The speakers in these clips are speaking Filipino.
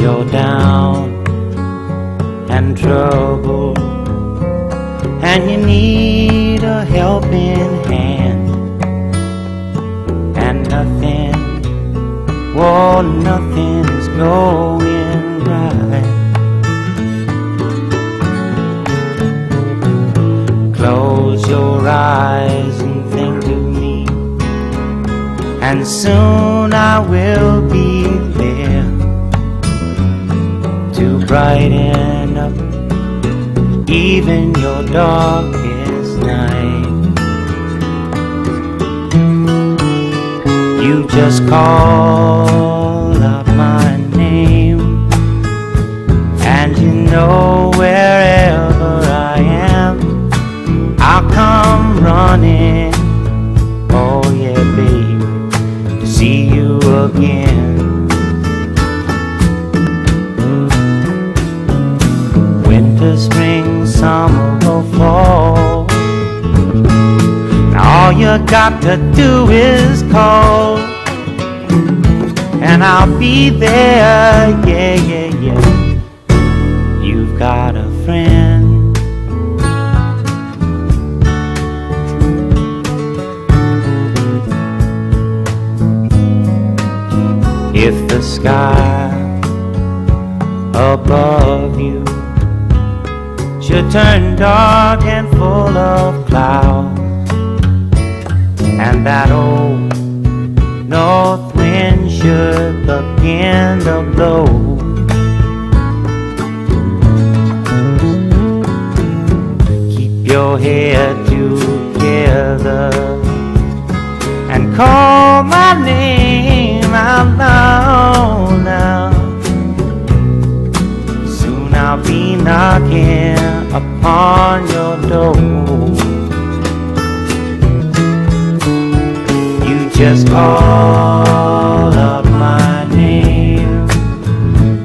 you're down and troubled, and you need a helping hand, and nothing's going right. Close your eyes and think of me, and soon I will be there to brighten up even your darkest night. You just call out my name, and you know wherever I am, I'll come running. Oh yeah, baby, to see you again. Winter, spring, summer or fall, all you got to do is call, and I'll be there, yeah, yeah, yeah. You've got a friend. If the sky above you should turn dark and full of clouds, and that old north wind should begin to blow, keep your head together and call my name out loud now. Soon I'll be knocking upon your door. Just call out my name,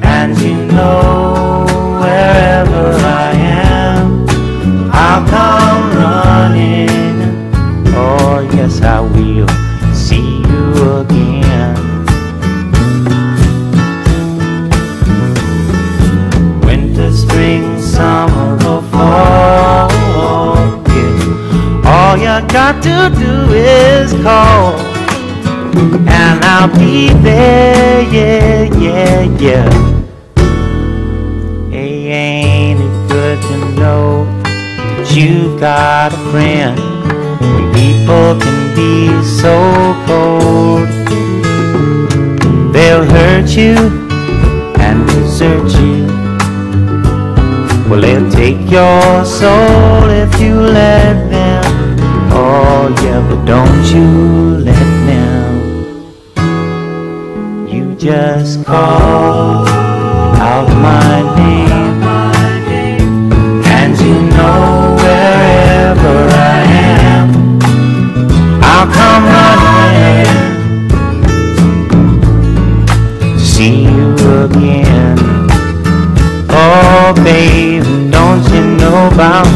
and you know wherever I am, I'll come running. Oh yes, I will see you again. Winter, spring, summer or fall, yeah. All you got to do is call, and I'll be there, yeah, yeah, yeah. Hey, ain't it good to know that you got a friend when people can be so cold? They'll hurt you and desert you. Well, they'll take your soul if you let them. Oh yeah, but don't you let them. Just call out my name, and you know wherever I am, I'll come running to see you again. Oh baby, don't you know about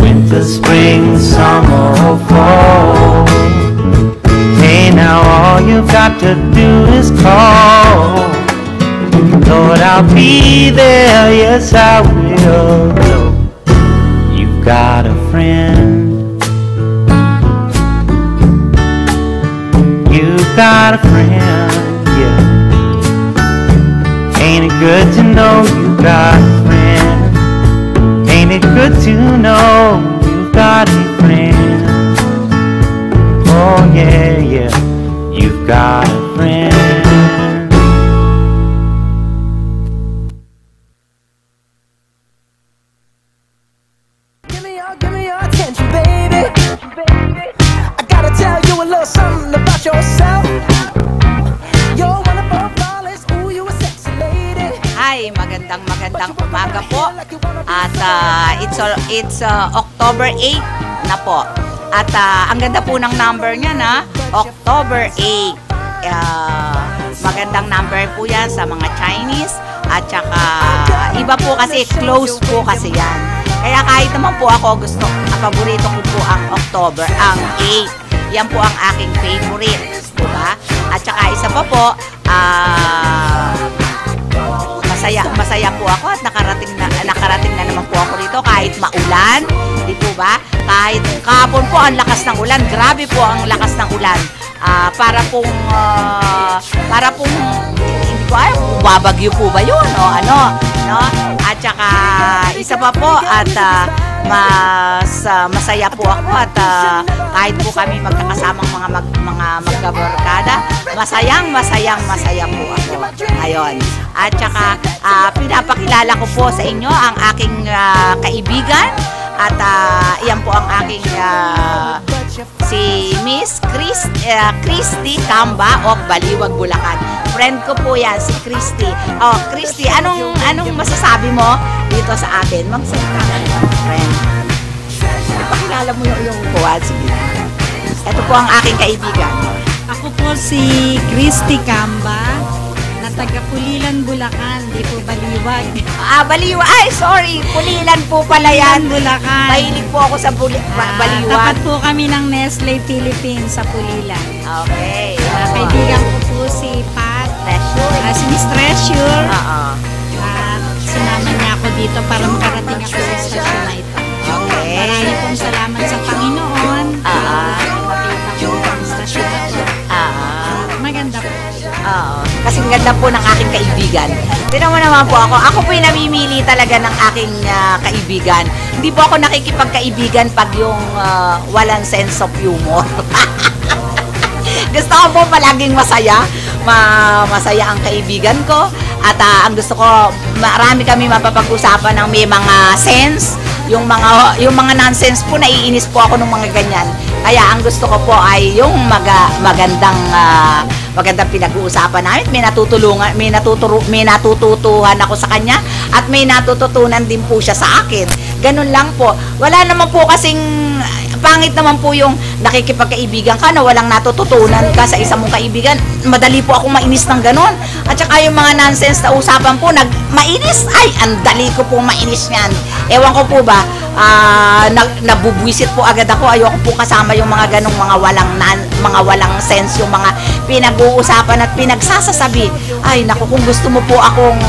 winter, spring, summer or fall? Hey, now all you've got to do is call. Lord, I'll be there, yes I will. You've got a friend. You've got a friend, yeah. Ain't it good to know you've got a friend? Ain't it good to know you've got a friend? Oh yeah, yeah, you've got a friend. Give me your attention, baby. I gotta tell you a little something about yourself. You're wonderful, flawless, ooh, you a sexy lady. Hi, magandang umaga po. At it's October 8 na po. At ang ganda po ng number niya na October 8. Magandang number po yan sa mga Chinese. At saka iba po kasi, close po kasi yan. Kaya kahit naman po ako gusto, paborito ko po ang October, ang 8. Yan po ang aking favorite, diba? At saka isa pa po, ako at nakarating na naman po ako rito kahit maulan, di po ba? Kahit kahapon po ang lakas ng ulan, grabe po ang lakas ng ulan. Para pong hindi ko alam kung babagyo po ba yun o ano, no? At saka isa pa po at masaya po ako at kahit po kami magkakasamang mga magkabarkada, masaya po ako. Ayun. At saka pinapakilala ko po sa inyo ang aking kaibigan at iyan po ang aking si Miss Christy Camba of Baliwag, Bulacan. Friend ko po yan, si Christy. Oh, Christy, anong masasabi mo dito sa atin? Magsalita ka na, friend. Pakilala mo yung kuwan. Sige. Ito po ang aking kaibigan. Ako po si Christy Camba, na taga Pulilan, Bulacan, di po Baliwag. Baliwag. Ay, sorry. Pulilan po pala yan. Bulacan. Mahilig po ako sa Baliwag. Tapat po kami ng Nestle Philippines sa Pulilan. Okay. Kaibigan ko po si Pat. Si Miss Treasure. Sinama niya ako dito para makarating ako sa station na ito. Okay. Marami pong salamat sa Panginoon. Makita ko ang station na ito. Maganda po. Kasi ganda po ng aking kaibigan. Tignan mo naman po ako. Ako po yung namimili talaga ng aking kaibigan. Hindi po ako nakikipagkaibigan pag yung walang sense of humor. Gusto ko po palaging masaya. Masaya ang kaibigan ko. At ang gusto ko, marami kami mapapag-usapan ng may mga sense. Yung mga nonsense po, naiinis po ako ng mga ganyan. Kaya ang gusto ko po ay yung magandang pinag-uusapan namin. May natututuhan ako sa kanya at may natututunan din po siya sa akin. Ganun lang po. Wala naman po kasing pangit naman po yung nakikipagkaibigan ka na walang natututunan ka sa isang mong kaibigan. Madali po akong mainis ng ganun. At saka yung mga nonsense na usapan po, mainis. Ay, ang dali ko pong mainis yan. Ewan ko po ba, nabubwisit po agad ako. Ayoko po kasama yung mga ganung mga walang sense, yung mga pinag-uusapan at pinagsasasabi. Ay, naku, kung gusto mo po akong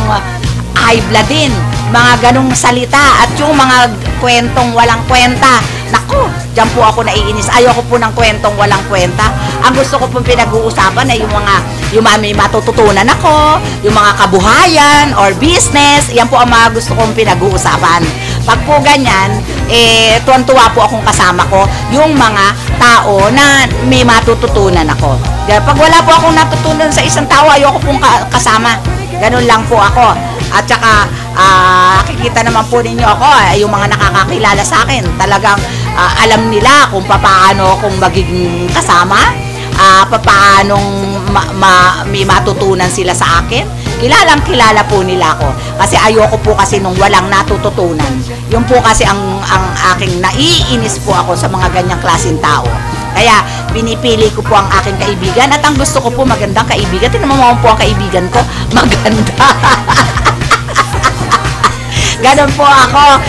high blood din, mga ganong salita at yung mga kwentong walang kwenta. Naku, dyan po ako naiinis. Ayoko po ng kwentong walang kwenta. Ang gusto ko pong pinag-uusapan ay yung may matututunan ako, yung mga kabuhayan or business. Yan po ang mga gusto kong pinag-uusapan. Pag po ganyan, tuwan-tuwa po akong kasama ko yung mga tao na may matututunan ako. Pag wala po akong natutunan sa isang tao, ayoko pong kasama. Ganun lang po ako. At saka, kikita naman po ninyo ako, yung mga nakakakilala sa akin, talagang alam nila kung paano kung magiging kasama, paanong may matutunan sila sa akin. Kilala po nila ako. Kasi ayoko po kasi nung walang natututunan. Yun po kasi ang aking naiinis po ako sa mga ganyang klaseng tao. Kaya pinipili ko po ang aking kaibigan at ang gusto ko po magandang kaibigan. Tingnan mo po ang kaibigan ko, maganda. Ganon po ako.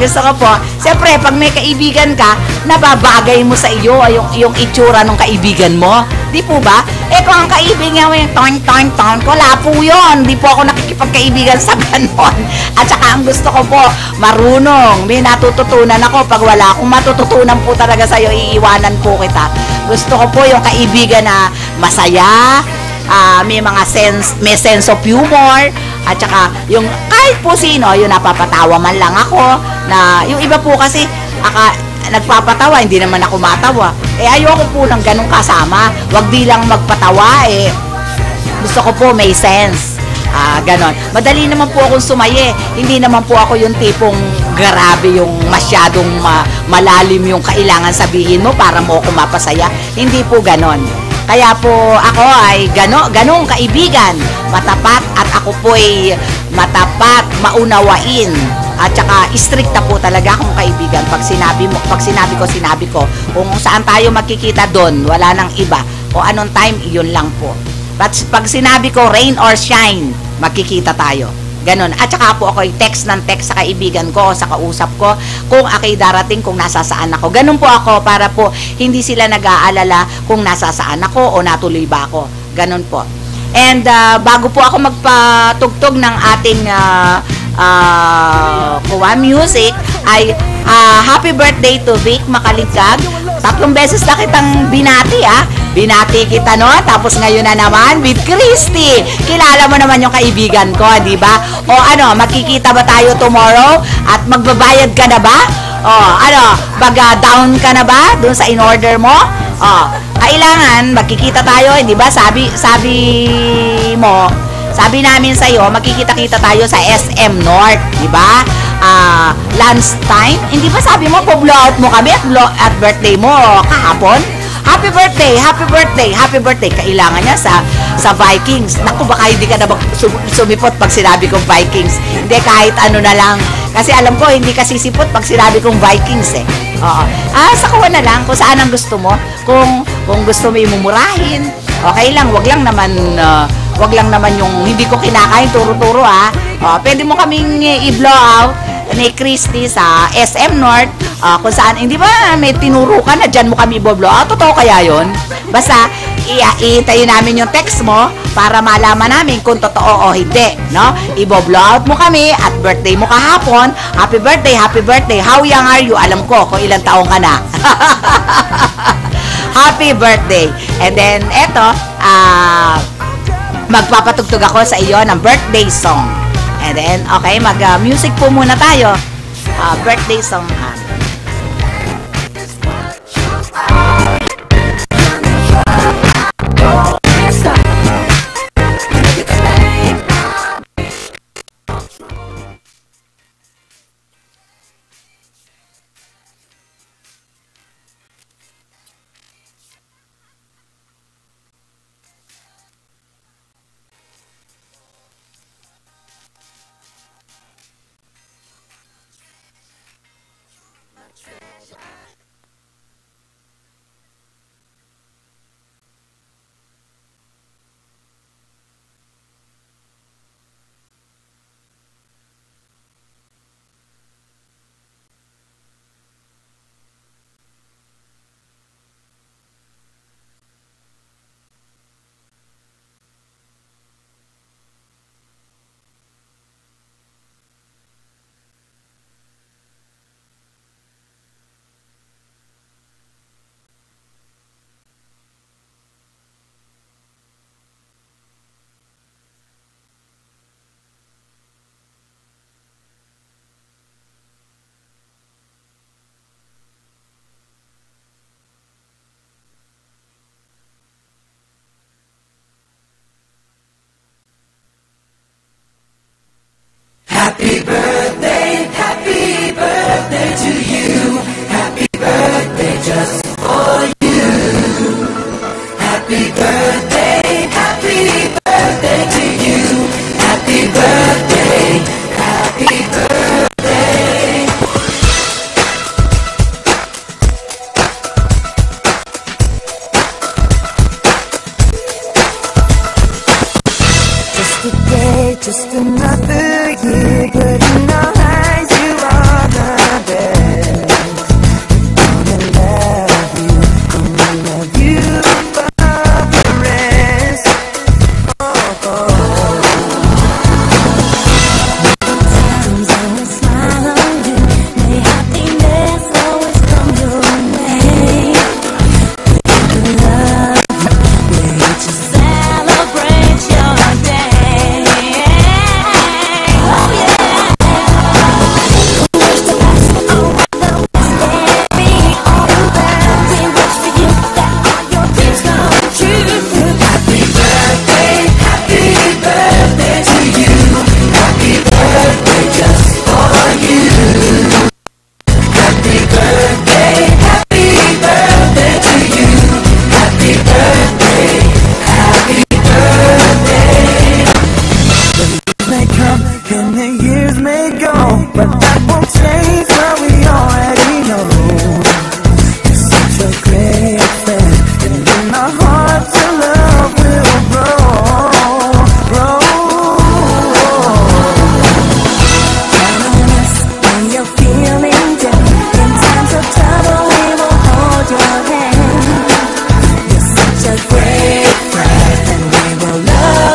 Gusto ko po, siyempre, pag may kaibigan ka, nababagay mo sa iyo yung itsura ng kaibigan mo. Di po ba? Kung ang kaibigan mo yung ton, wala po yun. Di po ako nakikipagkaibigan sa ganon. At saka ang gusto ko po, marunong. May natututunan ako. Pag wala akong matututunan po talaga sa'yo, iiwanan po kita. Gusto ko po yung kaibigan na masaya, may sense of humor, at saka yung kahit po sino, yung napapatawa man lang ako, na yung iba po kasi nagpapatawa, hindi naman ako matawa. Ayoko po ng ganong kasama. Wag di lang magpatawa, gusto ko po may sense. Ganon. Madali naman po akong sumaye. Hindi naman po ako yung tipong grabe, yung masyadong malalim yung kailangan sabihin mo para mo ako mapasaya. Hindi po ganon. Kaya po ako ay ganong kaibigan, matapat, at ako po ay matapat, maunawain, at saka stricta po talaga akong kaibigan. Pag sinabi ko, kung saan tayo magkikita doon, wala nang iba. O anong time, iyon lang po. Pag sinabi ko rain or shine, magkikita tayo. Ganon. At saka po ako text sa kaibigan ko, sa kausap ko, kung ako'y darating, kung nasasaan ako. Ganon po ako para po hindi sila nag-aalala kung nasasaan ako o natuloy ba ako. Ganon po. And bago po ako magpatugtog ng ating Kuwa Music, ay happy birthday to Vic Makaligag. 3 beses na kitang binati, binati kita, no? Tapos ngayon na naman with Christy. Kilala mo naman yung kaibigan ko, di ba? O ano, magkikita ba tayo tomorrow? At magbabayad ka na ba? O ano, down ka na ba dun sa in-order mo? O, kailangan magkikita tayo, di ba? Sabi namin sa'yo, magkikita-kita tayo sa SM North, di ba? Lunch time, hindi ba sabi mo, po-blow out mo kami at birthday mo kahapon? Happy birthday, happy birthday, happy birthday. Kailangan niya sa Vikings. Naku, baka hindi ka na sumipot pag sinabi kong Vikings. Hindi, kahit ano na lang. Kasi alam ko, hindi ka sisipot pag sinabi kong Vikings, Oo. Sa Kuwa na lang, kung saan ang gusto mo. Kung gusto mo imumurahin, okay lang, wag lang naman yung hindi ko kinakain, turo-turo, pwede mo kaming i-blow out ni Christy sa SM North, kung saan, hindi ba may tinuro ka na dyan mo kami i-blow out? Totoo kaya yun? Basta, iintayin namin yung text mo para malaman namin kung totoo o hindi, no? I-blow out mo kami at birthday mo kahapon. Happy birthday, happy birthday. How young are you? Alam ko kung ilang taong ka na. Happy birthday. And then, eto, magpapatugtog ako sa iyo ng birthday song. And then, okay, mag-music po muna tayo. Birthday song. Happy birthday to you. Happy birthday just for you. Happy birthday to you. Happy birthday, happy birthday. Just a day, just another year, but in our eyes you are the best. Gonna love you above the rest. Sometimes I will smile on you, may happiness always come your way. We love you, we just celebrate your day. Oh yeah. Wish to last all the best, baby, all around. We wish for you that all your dreams come true. Happy birthday to you. Happy birthday just for you. Happy birthday to you. Happy birthday, happy birthday. The years may come and the years may go, but that won't change what we already know. You're such a great friend, and in our hearts your love will grow. Count on us when you're feeling down. In times of trouble, we will hold your hand. You're such a great friend, and we will love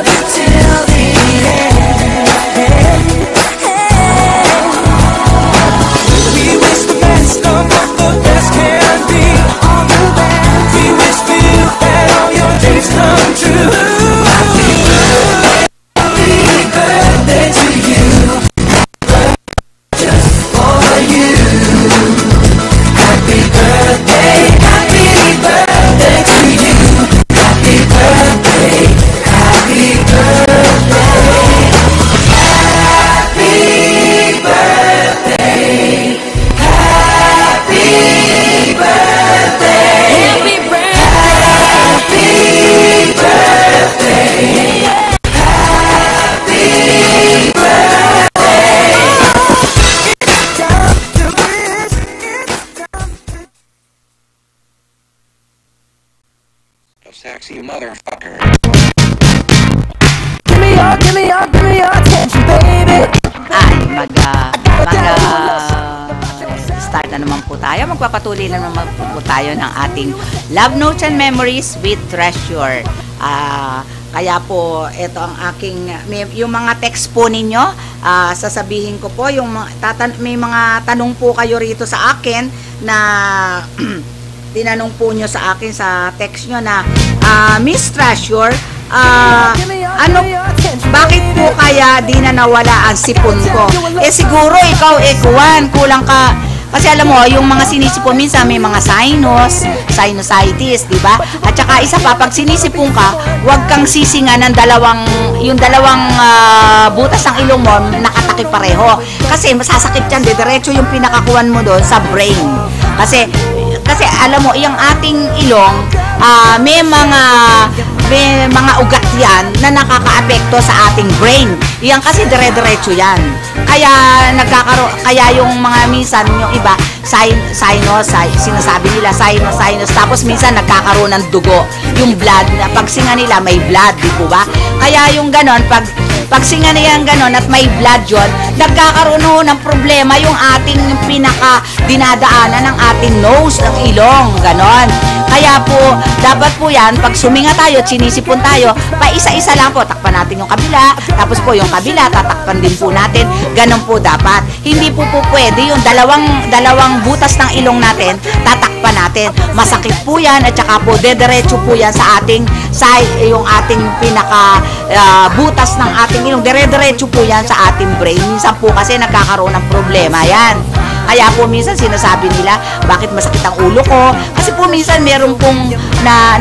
po tayo. Magpapatuloy na naman po tayo ng ating Love Notes and Memories with Treasure. Kaya po, ito ang aking, yung mga text po ninyo, sasabihin ko po, may mga tanong po kayo rito sa akin na tinanong po nyo sa akin sa text nyo na, Miss Treasure, bakit po kaya di na nawala ang sipon ko? Siguro ikaw, Kuwan, kulang ka. Kasi alam mo, yung mga sinisipon, minsan may mga sinusitis, di ba? At saka isa pa, pag sinisipon ka, huwag kang sisinga ng yung dalawang butas ng ilong mo, nakatakip pareho. Kasi masasakit yan, diretso yung pinakakuan mo doon sa brain. Kasi alam mo, yung ating ilong, may mga ugat yan na nakaka-apekto sa ating brain. Yan kasi dire-diretso yan. Kaya yung mga minsan, yung iba, sinasabi nila sinus, tapos minsan nagkakaroon ng dugo, yung blood, pag singa nila may blood, di po ba? Kaya yung ganon, pag singa nila ganon at may blood yun, nagkakaroon ng problema yung ating dinadaanan ng ating nose, ng ilong, ganon. Kaya po, dapat po yan, pag suminga tayo at sinisipon tayo, pa isa-isa lang po, takpan natin yung kabila, tapos po yung kabila, tatakpan din po natin, ganon po dapat. Hindi po pwede yung dalawang butas ng ilong natin, tatakpan natin. Masakit po yan, at saka po, dediretso po yan sa ating yung ating butas ng ating ilong, dire-diretso po yan sa ating brain. Minsan po kasi nagkakaroon ng problema yan. Kaya po minsan sinasabi nila, bakit masakit ang ulo ko? Kasi po minsan meron pong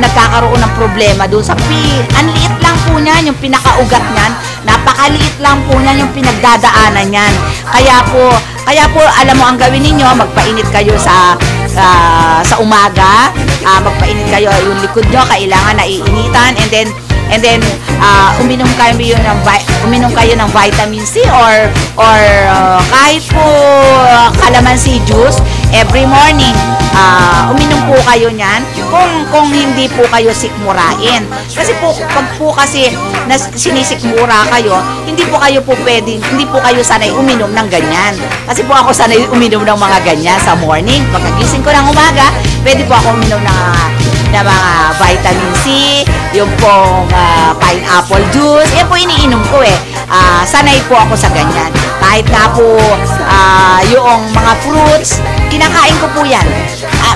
nagkakaroon ng problema doon sa ang liit lang po niyan, yung pinakaugat niyan, napakaliit lang po niyan yung pinagdadaanan niyan. Kaya po alam mo ang gawin ninyo, magpainit kayo sa umaga, magpainit kayo yung likod nyo, kailangan naiinitan, and then uminom kayo ng vitamin C or kahit po calamansi juice every morning. Uminom po kayo niyan kung hindi po kayo sikmurain. Kasi po pag po kasi sinisikmura kayo, hindi po kayo sanay uminom ng ganyan. Kasi po ako sanay uminom ng mga ganyan sa morning. Pagkagising ko ng umaga, pwede po ako uminom ng mga vitamin C, yung pong pineapple juice, yan po iniinom ko sanay po ako sa ganyan. Kahit nga po yung mga fruits, kinakain ko po yan.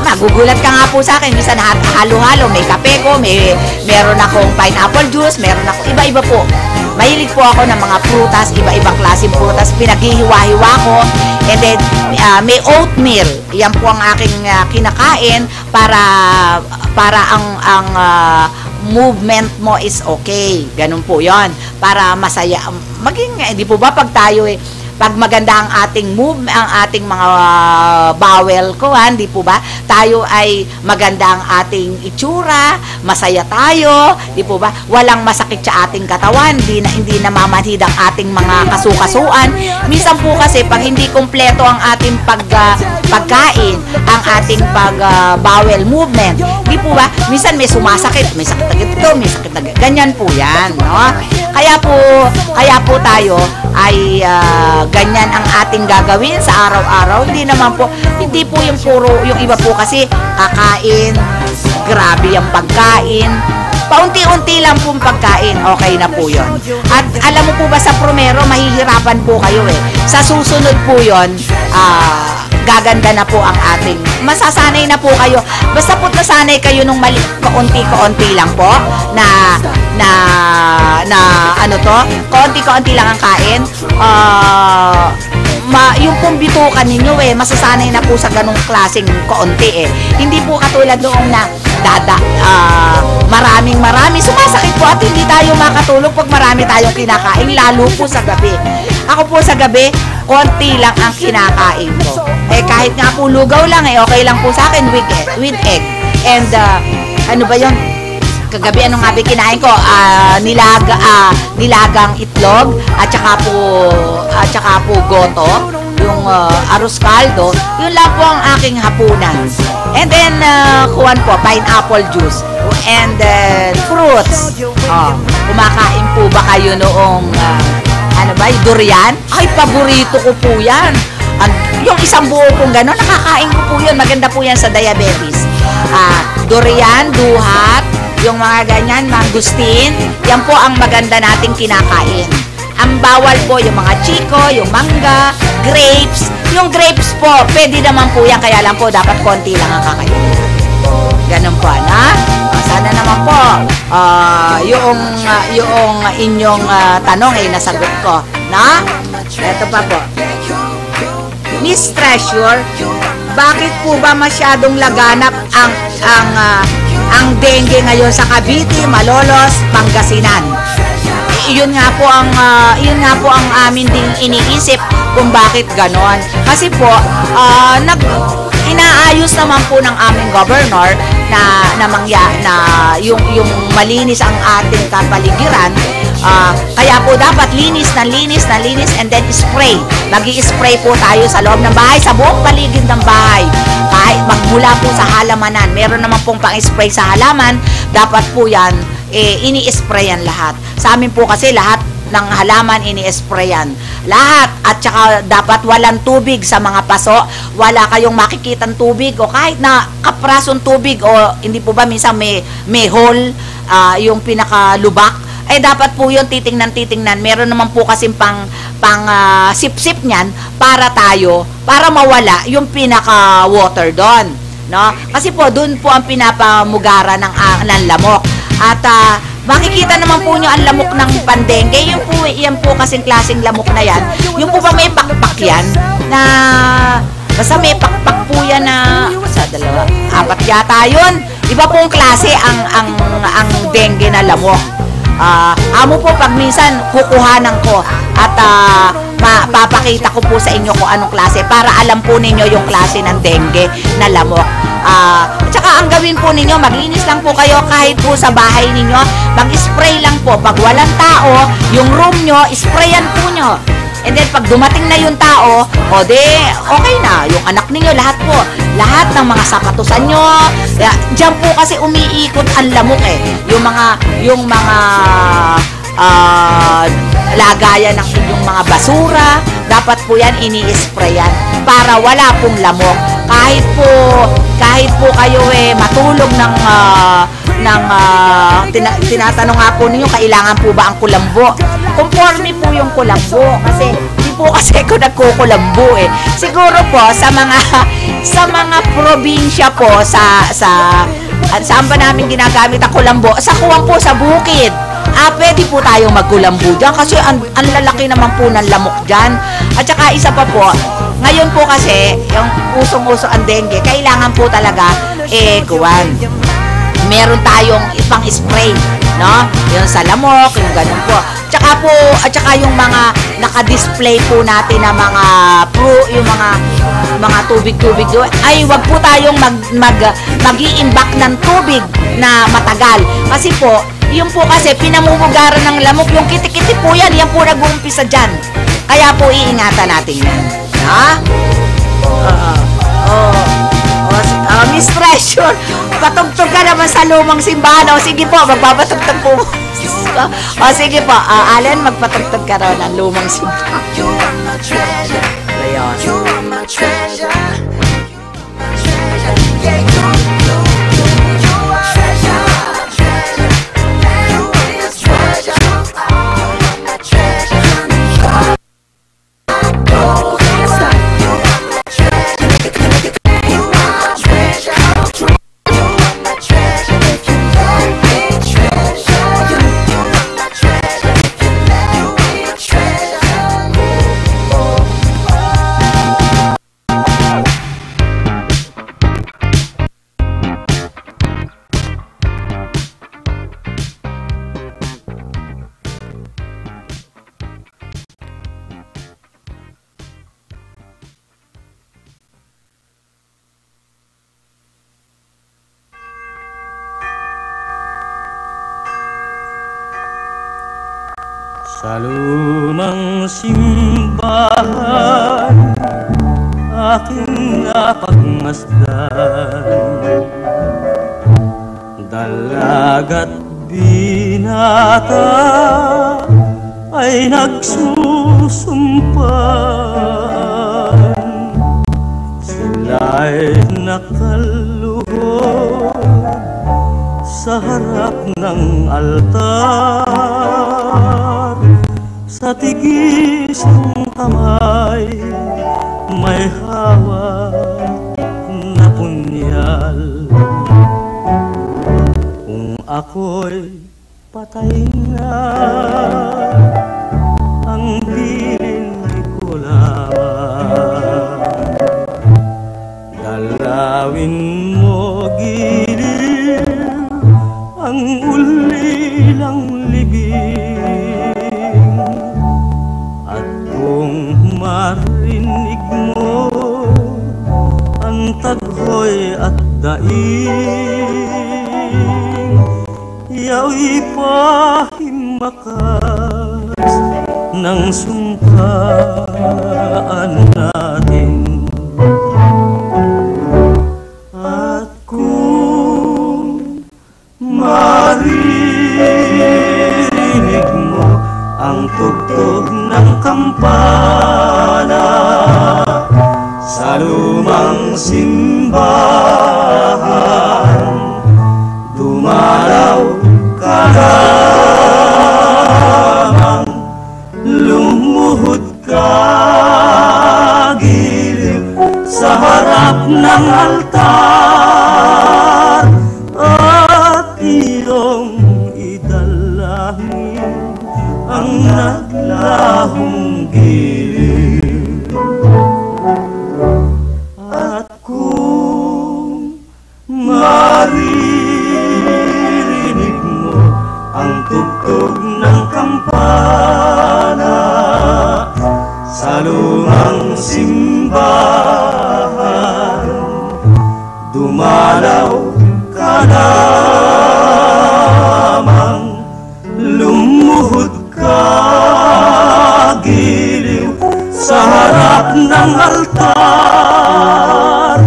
Magugulat ka nga po sa akin, minsan halo-halo, may kape ko, meron akong pineapple juice, meron ako, iba-iba po. Mahilig po ako ng mga prutas, iba-ibang klaseng prutas, pinaghihiwa-hiwa ko. And then, may oatmeal. Yan po ang aking kinakain para ang movement mo is okay. Ganun po yon, para masaya. Hindi po ba pag tayo pag maganda ang ating mga bowel ko, di po ba? Tayo ay maganda ang ating itsura, masaya tayo, di po ba? Walang masakit sa ating katawan, hindi namamanhid ang ating mga kasukasuan. Minsan po kasi pag hindi kumpleto ang ating pagkain, ang ating bowel movement, di po ba? Minsan may sumasakit, may sakit na ganito, may sakit na ganyan po yan, no? Kaya po tayo ay ganyan ang ating gagawin sa araw-araw. Hindi po yung puro, yung iba po kasi kakain, grabe yung pagkain, paunti-unti lang pong pagkain, okay na po yun. At alam mo po ba sa promero, mahihirapan po kayo sa susunod po yun, gaganda na po ang ating, masasanay na po kayo, basta po nasanay kayo nung kaunti-kaunti lang po kaunti-kaunti lang ang kain, yung pong bitukan ninyo masasanay na po sa ganong klaseng kaunti hindi po katulad noong na marami sumasakit po at hindi tayo makatulog pag marami tayong kinakain, lalo po sa gabi. Ako po sa gabi, konti lang ang kinakain ko. Kahit nga po lugaw lang okay lang po sa akin with egg. And ano ba yun? Kagabi ano nga ba kinain ko? Nilagang itlog at saka po goto, yung arroz caldo. Yun lang po ang aking hapunan. And then kuwan po, pineapple juice. And then fruits. Kumakain po ba kayo noong durian? Ay, paborito ko po yan. yung isang buo pong gano'n, nakakain ko po yun. Maganda po yan sa diabetes. Durian, duhat, yung mga ganyan, mangustin, yan po ang maganda nating kinakain. Ang bawal po yung mga chiko, yung mangga, grapes. Yung grapes po, pwede naman po yan, kaya lang po dapat konti lang ang kakainin. Ganun po, na? Sana naman po, yung inyong tanong ay nasagot ko, na? Ito pa po. Miss Treasure, bakit po ba masyadong laganap ang dengue ngayon sa Cavite, Malolos, Pangasinan? Yun nga po ang amin ding iniisip kung bakit ganon. Kasi po inaayos naman po ng aming governor na yung malinis ang ating kapaligiran. Kaya po dapat linis and then spray. Magi-spray po tayo sa loob ng bahay, sa buong paligid ng bahay. Kahit magmula po sa halamanan, meron naman pong pang-spray sa halaman, dapat po yan ini-sprayan lahat. Sa amin po kasi lahat ng halaman ini-sprayan. Lahat. At saka dapat walang tubig sa mga paso. Wala kayong makikitang tubig o kahit na kaprasong tubig o hindi po ba minsan may hole, yung pinakalubak. Dapat po yun titingnan. Meron naman po kasing pang sip-sip niyan para mawala yung pinaka-water doon. No? Kasi po, doon po ang pinapamugara ng lamok. At makikita naman po nyo ang lamok ng pandengge. Yan po kasing klaseng lamok na yan. Yung po ba may pakpak yan? Basta may pakpak po yan na sa 2, 4 yata yun. Iba pong klase ang dengue na lamok. Amo po pag minsan kukuhanan ko at papakita ko po sa inyo kung anong klase para alam po ninyo yung klase ng dengue na lamok. At saka ang gawin po ninyo, maglinis lang po kayo kahit po sa bahay ninyo, mag-spray lang po. Pag walang tao, yung room nyo, sprayan po nyo. And then pag dumating na yung tao, okay na, yung anak ninyo, lahat ng mga sapatusan nyo, dyan po kasi umiikot ang lamok yung mga lagayan ng inyong mga basura, dapat po yan ini-sprayan para wala pong lamok. Kahit po kayo matulog tinatanong nga po ninyo, kailangan po ba ang kulambo? Conforme po yung kulambo kasi hindi po kasi ako nagkukulambo Siguro po sa mga probinsya po saan ba namin ginagamit ang kulambo? Sa kuwang po sa bukid. Pwede po tayong magkulambo dyan kasi ang lalaki naman po ng lamok dyan. At saka isa pa po, ngayon po kasi yung usong-uso ang dengue, kailangan po talaga meron tayong ipang spray, no? Yung sa lamok, yung ganun po. At saka yung mga naka-display po natin na yung mga tubig-tubig doon, wag po tayong mag-i-imbak ng tubig na matagal. Kasi po, yung po kasi pinamumugaran ng lamok, yung kitikiti po yan po nag-uumpisa dyan. Kaya po iingatan natin yan. Ha? Miss Treasure, patugtog ka naman sa lumang simbahan. Sige po, magpapatugtog po. Sige po, Allen, magpatugtog ka raw ng lumang simbahan. Sa lumang simbahan, aking napagmasdan, dalaga't binata ay nagsusumpaan. nakaluhod sa harap ng altar. Sa tigis ng kamay may hawak na punyal. Kung ako'y patay na, ang bilin ko lamang. Dalawin mo giliw ang ulilang libing, at kung marinig mo ang taghoy at daing, yao'y pahimakas ng sumpaan natin. At kung maririnig mo ang tugtog ng kampana sa lumang simbahan, dumalaw ka lamang, lumuhod ka giliw sa harap ng altar, at iyong idalangin ang naglahong giliw. At kung maririnig mo ang tugtog ng kampana sa lumang simbahan, dumalaw ka lamang, lumuhod ka giliw sa harap ng altar,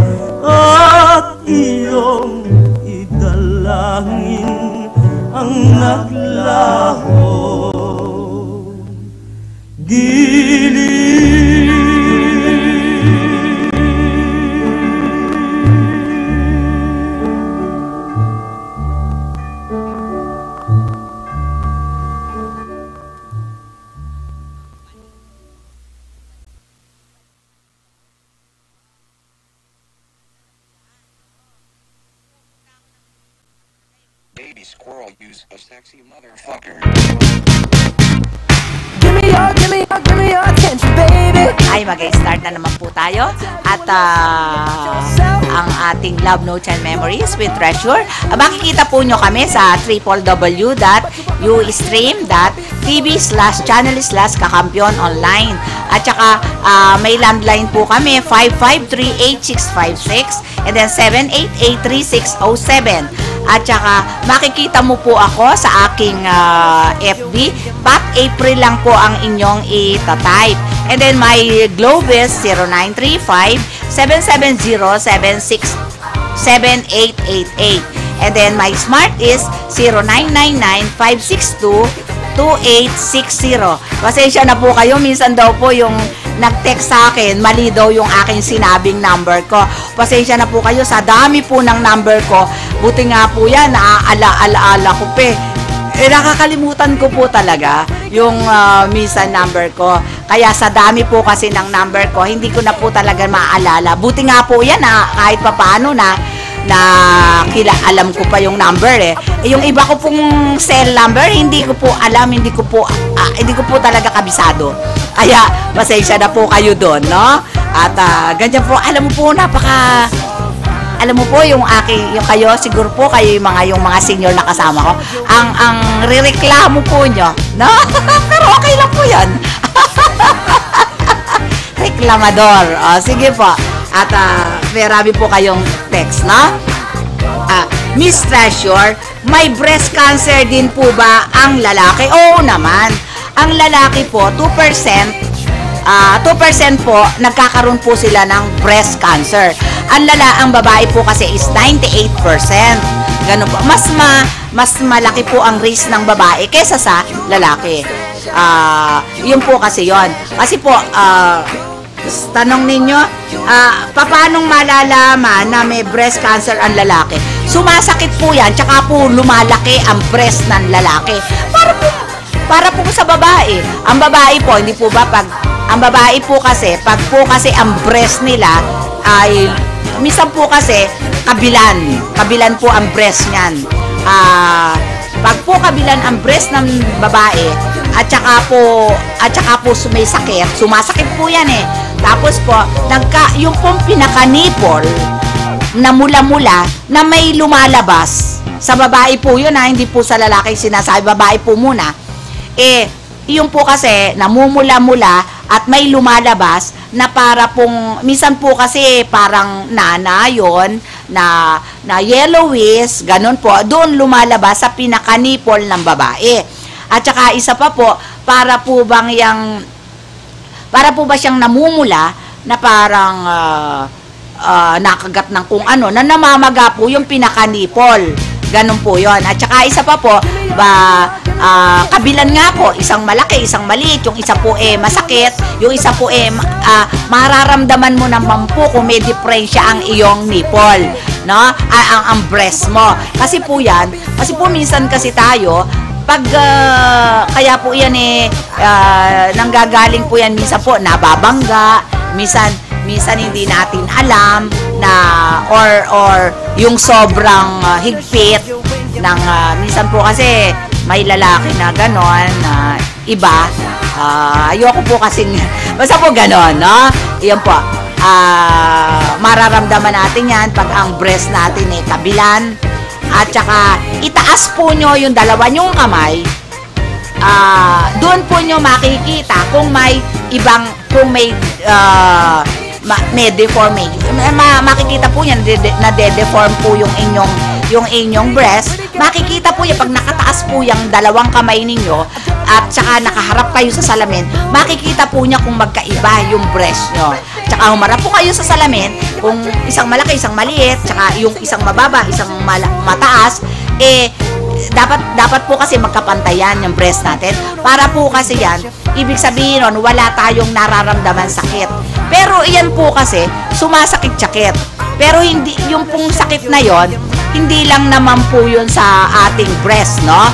at iyong idalangin ang naglahong giliw. Baby squirrel, use a sexy motherfucker. Give me your attention, baby. Ay, mag-start na naman po tayo. At ang ating Love Notes and Memories with Treasure. Makikita po nyo kami sa www.ustream.tv/channel/kakampiyon online. At saka may landline po kami 5538656 and then 7883607. At saka makikita mo po ako sa aking FB. Pat April lang po ang inyong itatype. And then my Globe is 0935-770-7888. And then my Smart is 0999-562-2860. Pasensya na po kayo. Minsan daw po yung nag-text sa akin, mali daw yung aking sinabing number ko. Pasensya na po kayo sa dami po ng number ko. Buti nga po yan, naaala-ala ko pe. Nakakalimutan ko po talaga yung minsan number ko. Kaya sa dami po kasi ng number ko, hindi ko na po talaga maaalala. Buti nga po yan kahit papaano na alam ko pa yung number eh. Yung iba ko pong cell number, hindi ko po alam, hindi ko po talaga kabisado. Kaya pasensya na po kayo doon, no? At ganyan po, alam mo po alam mo po yung kayo, siguro po kayo yung mga senior na kasama ko. Ang rereklamo po nyo, no? Pero okay lang po 'yan. Reklamador. Sige po. At marami po kayong text, no? Miss Treasure, may breast cancer din po ba ang lalaki? Oo naman. Ang lalaki po, 2% po, nagkakaroon po sila ng breast cancer. Ang babae po kasi is 98%. Ganun po. Mas malaki po ang risk ng babae kaysa sa lalaki. Yun po kasi yon. Kasi po, tanong ninyo, paano malalaman na may breast cancer ang lalaki? Sumasakit po yan, tsaka po lumalaki ang breast ng lalaki. Para po sa babae. Ang babae po, hindi po ba ang babae po kasi, pag po kasi ang breast nila ay, minsan po kasi, kabilan po ang breast niyan. Pag po kabilan ang breast ng babae, at saka po may sakit, sumasakit po yan eh. Tapos po, yung pong pinaka-nipple, na mula-mula, na may lumalabas. Sa babae po yun hindi po sa lalaki sinasabi, babae po muna. Yung po kasi, namumula-mula, at may lumalabas, na para pong, minsan po kasi parang nana yun, na yellowish, ganun po, doon lumalabas sa pinaka-nipple ng babae. At saka isa pa po, para po ba siyang namumula, na parang nakagat ng kung ano, na namamaga po yung pinaka-nipple. Ganun po yon. At saka isa pa po, kabilan nga po, isang malaki, isang maliit, yung isa po masakit, yung isa po mararamdaman mo naman po kung may diferensya ang iyong nipple, no? Ang breast mo. Kasi po minsan kasi tayo, kaya po yan nanggagaling po yan, minsan po nababangga, minsan hindi natin alam na or yung sobrang higpit ng minsan po kasi may lalaki na ganon iba, ayoko po kasing basta po ganon, no? Yan po, mararamdaman natin yan pag ang breast natin kabilan. At saka itaas po nyo yung dalawa nyong kamay, doon po nyo makikita kung may deformation. Makikita po yan na de-deform po yung inyong breast. Makikita po yan pag nakataas po yung dalawang kamay ninyo at saka nakaharap kayo sa salamin, makikita po niya kung magkaiba yung breast nyo. Tsaka humarap po kayo sa salamin, kung isang malaki, isang maliit, tsaka yung isang mababa, isang mataas, dapat po kasi magkapantayan yung breast natin. Para po kasi yan, ibig sabihin nun, wala tayong nararamdaman sakit. Pero iyan po kasi, sumasakit-sakit. Pero hindi, yung pong sakit na yon, hindi lang naman po yun sa ating breast, no?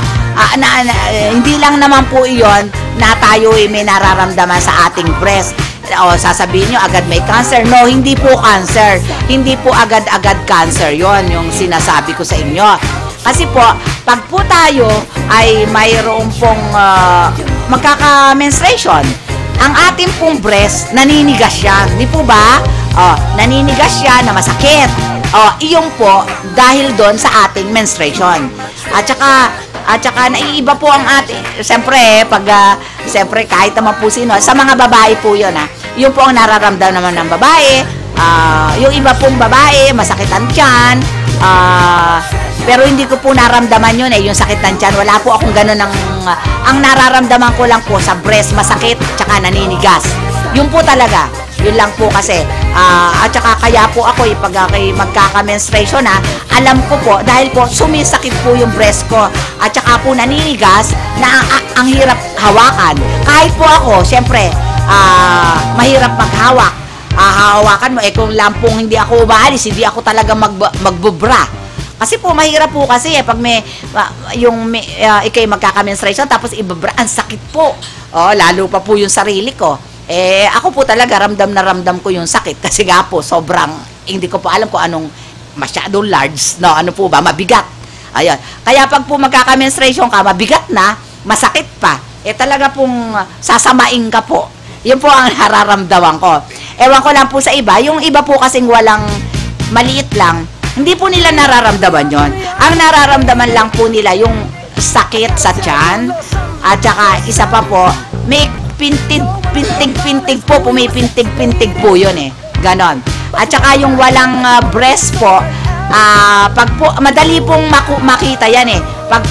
Hindi lang naman po iyon na tayo may nararamdaman sa ating breast. O sasabihin nyo, agad may cancer. No, hindi po cancer. Hindi po agad-agad cancer yon yung sinasabi ko sa inyo. Kasi po, pag po tayo ay mayroon pong magkaka-menstruation, ang ating pong breast, naninigas siya. Di po ba? Naninigas siya na masakit. Iyon po, dahil doon sa ating menstruation. At saka naiiba po ang ating, siyempre, siyempre kahit naman po sino, sa mga babae po yun, yun po ang nararamdaman naman ng babae. Yung iba pong babae, masakit ang tiyan, pero hindi ko po naramdaman yun yung sakit ng tiyan. Wala po akong ganun ang nararamdaman ko lang po sa breast, masakit, tsaka naninigas. Yun po talaga. Yun lang po kasi. At saka kaya po ako pag magkaka-menstruation alam ko po, dahil po sumisakit po yung breast ko. At saka po naninigas na ang hirap hawakan. Kahit po ako, syempre, mahirap maghawak. Hahawakan mo, kung lampong hindi ako umaalis, hindi ako talaga magbubra. Kasi po, mahirap po kasi pag ikay magkaka-menstruation, tapos ibabra, ang sakit po. Lalo pa po yung sarili ko. Ako po talaga, ramdam na ramdam ko yung sakit. Kasi nga po, sobrang, hindi ko po alam kung anong masyadong large, no? Ano po ba? Mabigat. Ayun. Kaya pag po magkaka-menstruation ka, mabigat na, masakit pa. Talaga pong sasamain ka po. Yun po ang nararamdaman ko. Ewan ko lang po sa iba. Yung iba po kasing walang maliit lang, hindi po nila nararamdaman yon. Ang nararamdaman lang po nila yung sakit sa tiyan. At saka isa pa po, may pintig-pintig po, pumipintig-pintig po yun ganon. At saka yung walang breast po, pag po, madali pong makita yan pag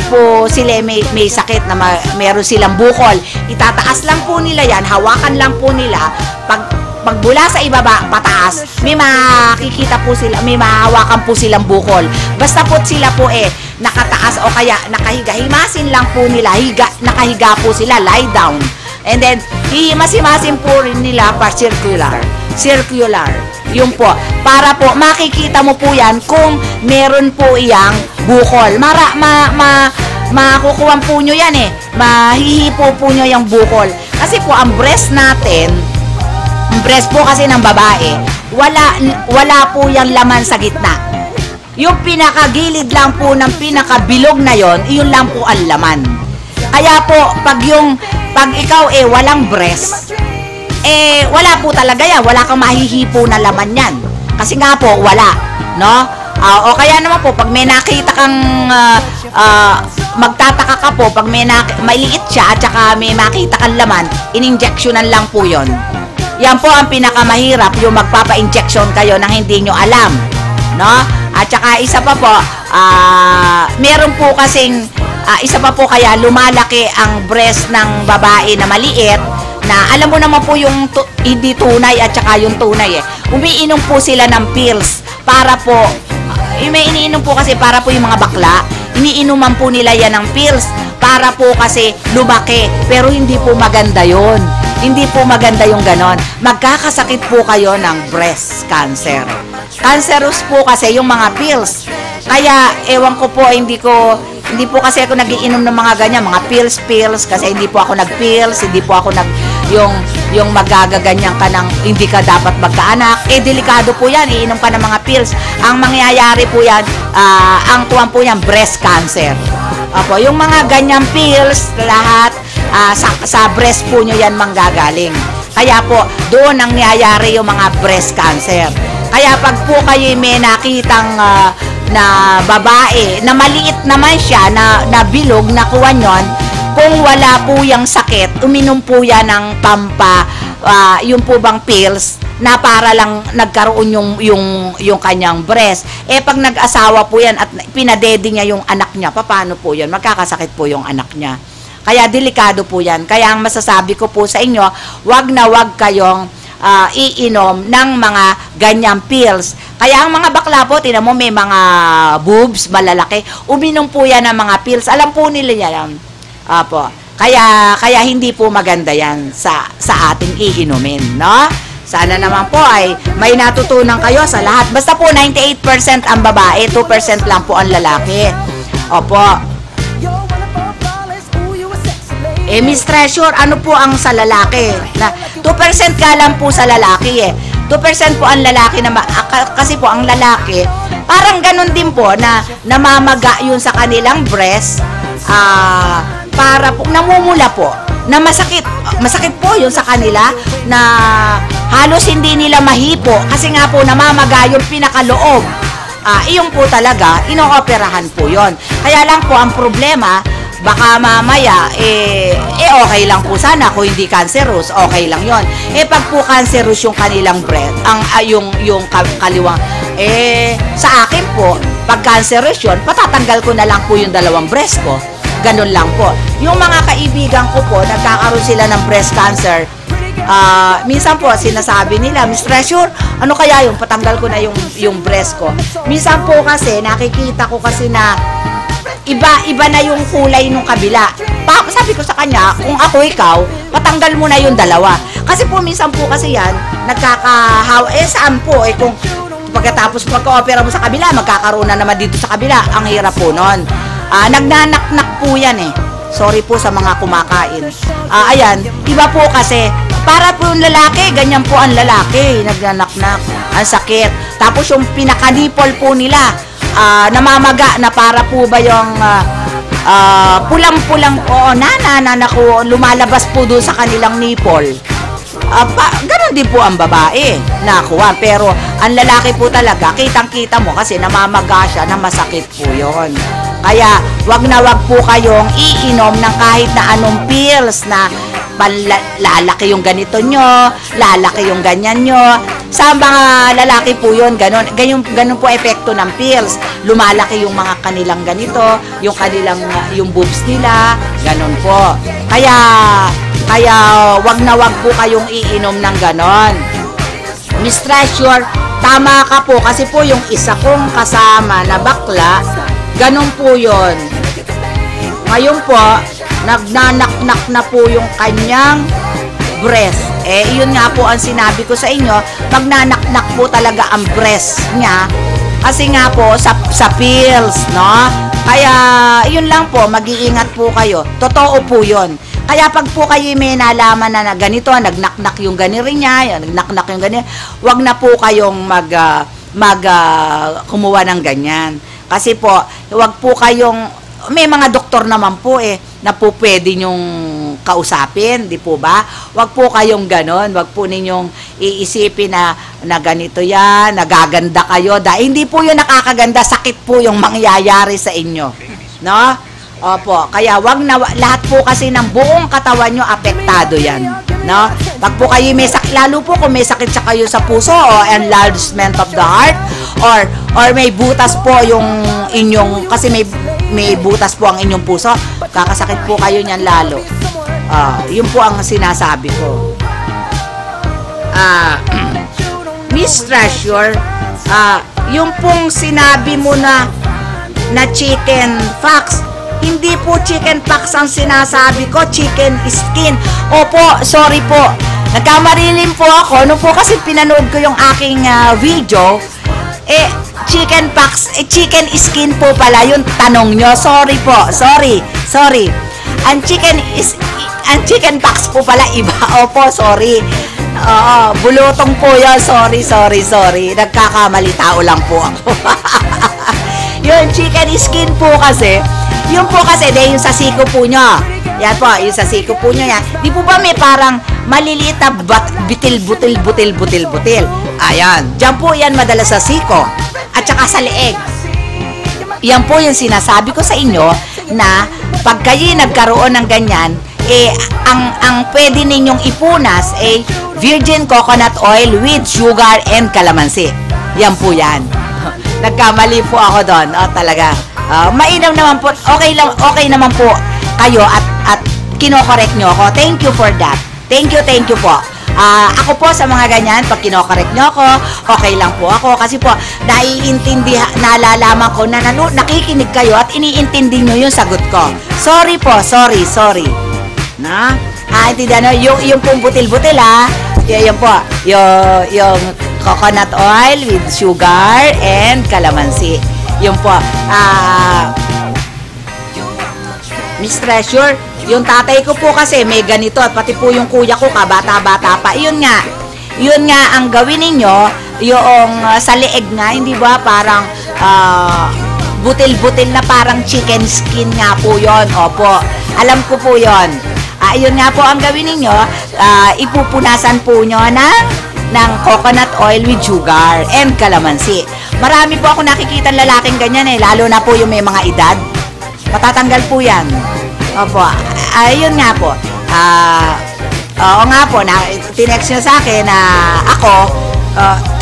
po sila may sakit na meron silang bukol, itataas lang po nila yan, hawakan lang po nila, pagbula sa ibaba, pataas, may makikita po sila, may mahawakan po silang bukol. Basta po sila po nakataas o kaya nakahiga, himasin lang po nila, nakahiga po sila, lie down. And then, hihimasimasin po rin nila pa circular. Yun po. Para po, makikita mo po yan kung meron po iyang bukol. Makukuha po nyo yan eh. Mahihipo po nyo yung bukol. Kasi po, ang breast natin, ang breast po kasi ng babae, wala po yung laman sa gitna. Yung pinakagilid lang po ng pinakabilog na yon, iyon lang po ang laman. Kaya po, pag ikaw walang breast, wala po talaga yan. Wala kang mahihipo na laman yan. Kasi nga po, wala. No? O kaya naman po, pag may nakita kang magtataka ka po, pag maliit siya at saka may makita kang laman, in-injectionan lang po yon. Yan po ang pinakamahirap, yung magpapa-injection kayo nang hindi nyo alam. No? At saka isa pa po, meron po kasing, isa pa po kaya lumalaki ang breast ng babae na maliit, na alam mo naman po yung hindi tunay at saka yung tunay umiinom po sila ng pills para po, may iniinom po kasi para po yung mga bakla, iniinuman po nila yan ng pills para po kasi lumaki, pero hindi po maganda yon. Hindi po maganda yung ganon. Magkakasakit po kayo ng breast cancer. Cancerous po kasi yung mga pills. Kaya ewan ko po, hindi po kasi ako nagiinom ng mga ganyan, mga pills kasi hindi po ako nag-pills, hindi po ako yung magagaganyan ka ng hindi ka dapat magkaanak. Delikado po yan, iinom ka ng mga pills. Ang mangyayari po yan, ang tuwan po yan, breast cancer. Opo, yung mga ganyang pills, lahat, sa breast po nyo yan manggagaling. Kaya po, doon ang nangyayari yung mga breast cancer. Kaya pag po kayo may nakitang na babae, na maliit naman siya, na bilog, nakuha nyon, kung wala po yung sakit, uminom po yan ng yung po bang pills, na para lang nagkaroon yung kanyang breast. Pag nag-asawa po yan at pinadede niya yung anak niya, paano po yan? Magkakasakit po yung anak niya. Kaya delikado po yan. Kaya ang masasabi ko po sa inyo, wag na wag kayong iinom ng mga ganyang pills. Kaya ang mga bakla po, tinan mo may mga boobs, malalaki, uminom po yan ng mga pills. Alam po nila yan. Apo. Kaya hindi po maganda yan sa ating iinumin, no? Sana naman po ay may natutunan kayo sa lahat. Basta po 98% ang babae, 2% lang po ang lalaki. Opo. Miss Treasure, ano po ang sa lalaki? 2% ka lang po sa lalaki 2% po ang lalaki na kasi po ang lalaki, parang ganun din po na namamaga yun sa kanilang breast, para po, namumula po, na masakit po yun sa kanila, na halos hindi nila mahipo, kasi nga po namamaga yung pinakaloob. Iyon po talaga, inooperahan po yun. Kaya lang po ang problema, baka mamaya, okay lang po sana kung hindi cancerous, okay lang yon. Pag po cancerous yung kanilang breast, yung kaliwang, sa akin po, pag cancerous yun, patatanggal ko na lang po yung dalawang breast ko. Ganun lang po. Yung mga kaibigan ko po, nagkakaroon sila ng breast cancer, minsan po, sinasabi nila, Miss Treasure, ano kaya yung patanggal ko na yung breast ko. Minsan po kasi, nakikita ko kasi na iba na yung kulay nung kabila. Sabi ko sa kanya, kung ako ikaw, patanggal mo na yung dalawa. Kasi po, minsan po kasi yan, saan po, kung pagkatapos pagka-opera mo sa kabila, magkakaroon na naman dito sa kabila. Ang hirap po nun. Nagnanak-nak po yan Sorry po sa mga kumakain. Ayan, iba po kasi, para po yung lalaki, ganyan po ang lalaki, nagnanak-nak, ang sakit. Tapos yung pinakanipol po nila, namamaga na para po ba yung pulang-pulang po, naku, lumalabas po doon sa kanilang nipple. Ganon din po ang babae, nakuha. Pero ang lalaki po talaga, kitang-kita mo kasi namamaga siya, na masakit po yon. Kaya wag na wag po kayong iinom ng kahit na anong pills na lalaki yung ganito nyo, lalaki yung ganyan nyo. Sa mga lalaki po yun, ganun po epekto ng pills. Lumalaki yung mga kanilang ganito, yung boobs nila, ganun po. Kaya wag na wag po kayong iinom ng ganon. Miss Treasure, tama ka po, kasi po yung isa kong kasama na bakla, ganun po yun. Ngayon po, nagnanaknak na po yung kanyang breast. Yun nga po ang sinabi ko sa inyo, magnanaknak po talaga ang breast niya kasi nga po sa pills, no? Kaya yun lang po, mag-iingat po kayo. Totoo po yun. Kaya pag po kayo may nalaman na ganito, nagnaknak yung ganiri niya, nagnaknak yung ganiri, wag na po kayong kumuha ng ganyan. Kasi po, wag po kayong, may mga doktor naman po na po pwede nyong kausapin, di po ba? Wag po kayong ganon, wag po ninyong iisipin na ganito yan, nagaganda kayo. Dahil hindi po yun nakakaganda, sakit po yung mangyayari sa inyo. No? Opo, kaya wag na, lahat po kasi ng buong katawan nyo, apektado yan. No? Pag po kayo may sakit, lalo po kung may sakit sa kayo sa puso o enlargement of the heart, or may butas po yung inyong, kasi may butas po ang inyong puso, kakasakit po kayo niyan lalo. Yun po ang sinasabi ko. Miss Treasure, yung pong sinabi mo na chicken pox, hindi po chicken pox ang sinasabi ko, chicken skin. Opo, sorry po. Nagkamarilin po ako. No po kasi pinanood ko yung aking video, chicken pox, chicken skin po pala yung tanong nyo. Sorry po, sorry. Ang chicken pox po pala iba. Opo, sorry. Bulutong po yun. Sorry. Nagkakamali, tao lang po ako. Yung chicken skin po kasi, yung po kasi, yung sa siko po nyo. Yan po, yung sa siko po nyo yan. Di po ba may parang maliliit na butil. Ayan. Diyan po yan madalas sa siko. At saka sa leeg. Yan po yung sinasabi ko sa inyo na pag kayo nagkaroon ng ganyan, ang pwede ninyong ipunas virgin coconut oil with sugar and calamansi. Yan po yan. Nagkamali po ako doon. Talaga. Mainam naman po. Okay naman po kayo at kino-correct nyo ako. Thank you for that. Thank you po. Ako po sa mga ganyan, pag kino-correct nyo ako, okay lang po ako. Kasi po, nalalaman ko na nakikinig kayo at iniintindi nyo yung sagot ko. Sorry po, sorry. Na? Intindihan nyo, yung pong butil-butil yun po, yung coconut oil with sugar and calamansi. Yun po. Miss Treasure, yung tatay ko po kasi may ganito at pati po yung kuya ko kabata-bata pa. Yun nga ang gawin ninyo, yung sa leeg nga, hindi ba parang butil-butil na parang chicken skin nga po yon. Opo, alam ko po yon. Yun nga po ang gawin ninyo, ipupunasan po nyo ng coconut oil with sugar and calamansi. Marami po ako nakikita lalaking ganyan lalo na po yung may mga edad. Matatanggal po yan. Opo, ayun nga po. Oo nga po, tinext nyo sa akin na ako,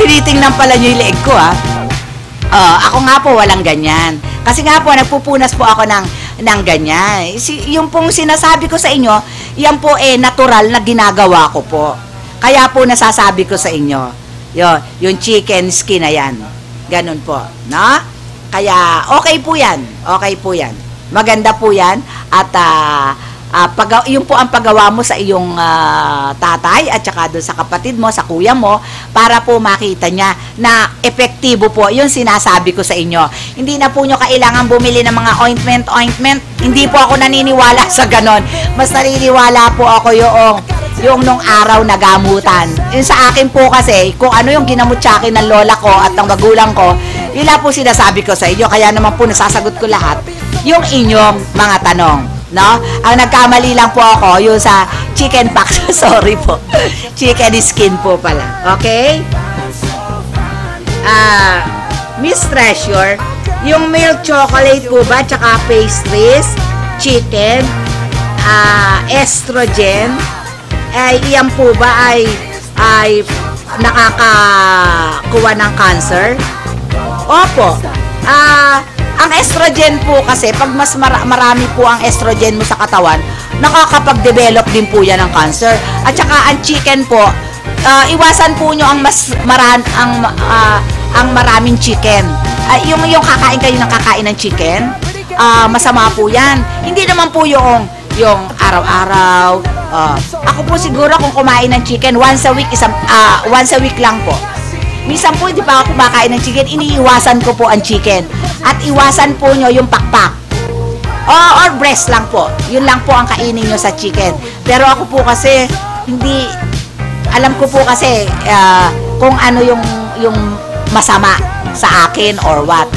tinitingnan pala nyo yung leeg ko ako nga po walang ganyan. Kasi nga po, nagpupunas po ako ng ganyan. Yung pong sinasabi ko sa inyo, yan po natural na ginagawa ko po. Kaya po nasasabi ko sa inyo, yung chicken skin na yan. Ganun po, no? Kaya okay po yan. Maganda po yan. At yun po ang paggawa mo sa iyong tatay at saka doon sa kapatid mo, sa kuya mo, para po makita niya na epektibo po yung sinasabi ko sa inyo. Hindi na po nyo kailangan bumili ng mga ointment. Hindi po ako naniniwala sa ganon. Mas naniniwala po ako yung nung araw na gamutan. Yung sa akin po kasi, kung ano yung ginamot sa akin ng lola ko at ng magulang ko, yun lang po sinasabi ko sa inyo. Kaya naman po nasasagot ko lahat yung inyong mga tanong. No? Ang nagkamali lang po ako yung sa chicken pox. Sorry po. Chicken skin po pala. Okay? Miss Treasure, yung milk chocolate po ba tsaka pastries, chicken, estrogen, iyan po ba ay nakakakuha ng cancer? Opo. Ang estrogen po kasi, pag mas marami po ang estrogen mo sa katawan, nakakapag-develop din po yan ng cancer. At saka ang chicken po, iwasan po nyo ang maraming chicken. Yung kakain kayo ng kakain ng chicken, masama po yan. Hindi naman po yung yung araw-araw. Ako po siguro kung kumain ng chicken once a week lang po. Minsan po hindi pa ako kumakain ng chicken, iniiwasan ko po ang chicken. At iwasan po nyo yung pakpak. Or breast lang po. Yun lang po ang kainin nyo sa chicken. Pero ako po kasi, hindi, alam ko po kasi kung ano yung masama sa akin or what.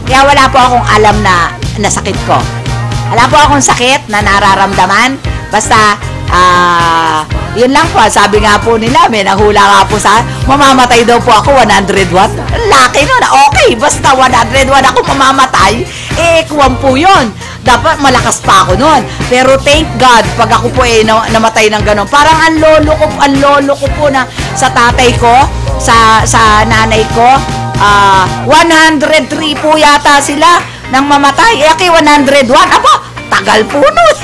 Kaya wala po akong alam na sakit ko. Wala po akong sakit na nararamdaman. Basta, yun lang po. Sabi nga po nila, may nahula nga po sa mamamatay daw po ako 100 watt. Laki nun. Okay, basta 100 watt ako mamamatay. Kuwan po yun. Dapat malakas pa ako nun. Pero thank God, pag ako po namatay ng gano'n, parang ang lolo ko po na sa tatay ko, sa nanay ko, 103 po yata sila nang mamatay. Aki 101. Aba, tagal po nun.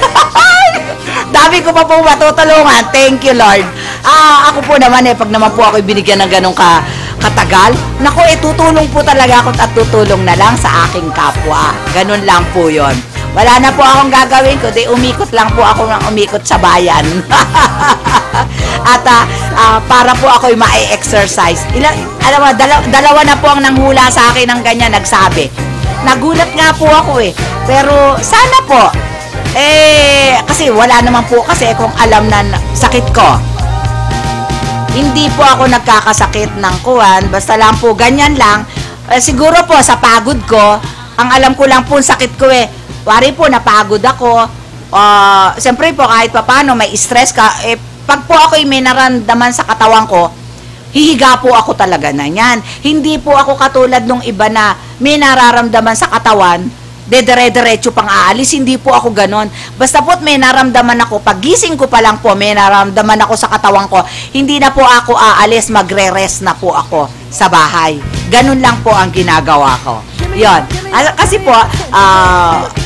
Dami ko pa po matutulungan. Thank you, Lord. Ako po naman pag naman po ako binigyan ng ganong katagal, naku, tutulong po talaga ako at tutulong na lang sa aking kapwa. Ganun lang po yon. Wala na po akong gagawin, kundi umikot lang po ako ng umikot sa bayan. At para po ako'y ma-exercise. Alam mo, dalawa na po ang nanghula sa akin ng ganyan, nagsabi. Nagulat nga po ako Pero sana po, kasi wala naman po kasi kung alam na sakit ko. Hindi po ako nagkakasakit ng kuwan, basta lang po ganyan lang. Siguro po sa pagod ko, ang alam ko lang po sakit ko wari po napagod ako. Siyempre po kahit paano may stress ka, pag po ako may naramdaman sa katawan ko, hihiga po ako talaga na yan. Hindi po ako katulad nung iba na may nararamdaman sa katawan, dire-diretso pang aalis. Hindi po ako ganon. Basta po't may naramdaman ako, pagising ko pa lang po, may naramdaman ako sa katawan ko, hindi na po ako aalis, magre-rest na po ako sa bahay. Ganon lang po ang ginagawa ko. Yon. Kasi po,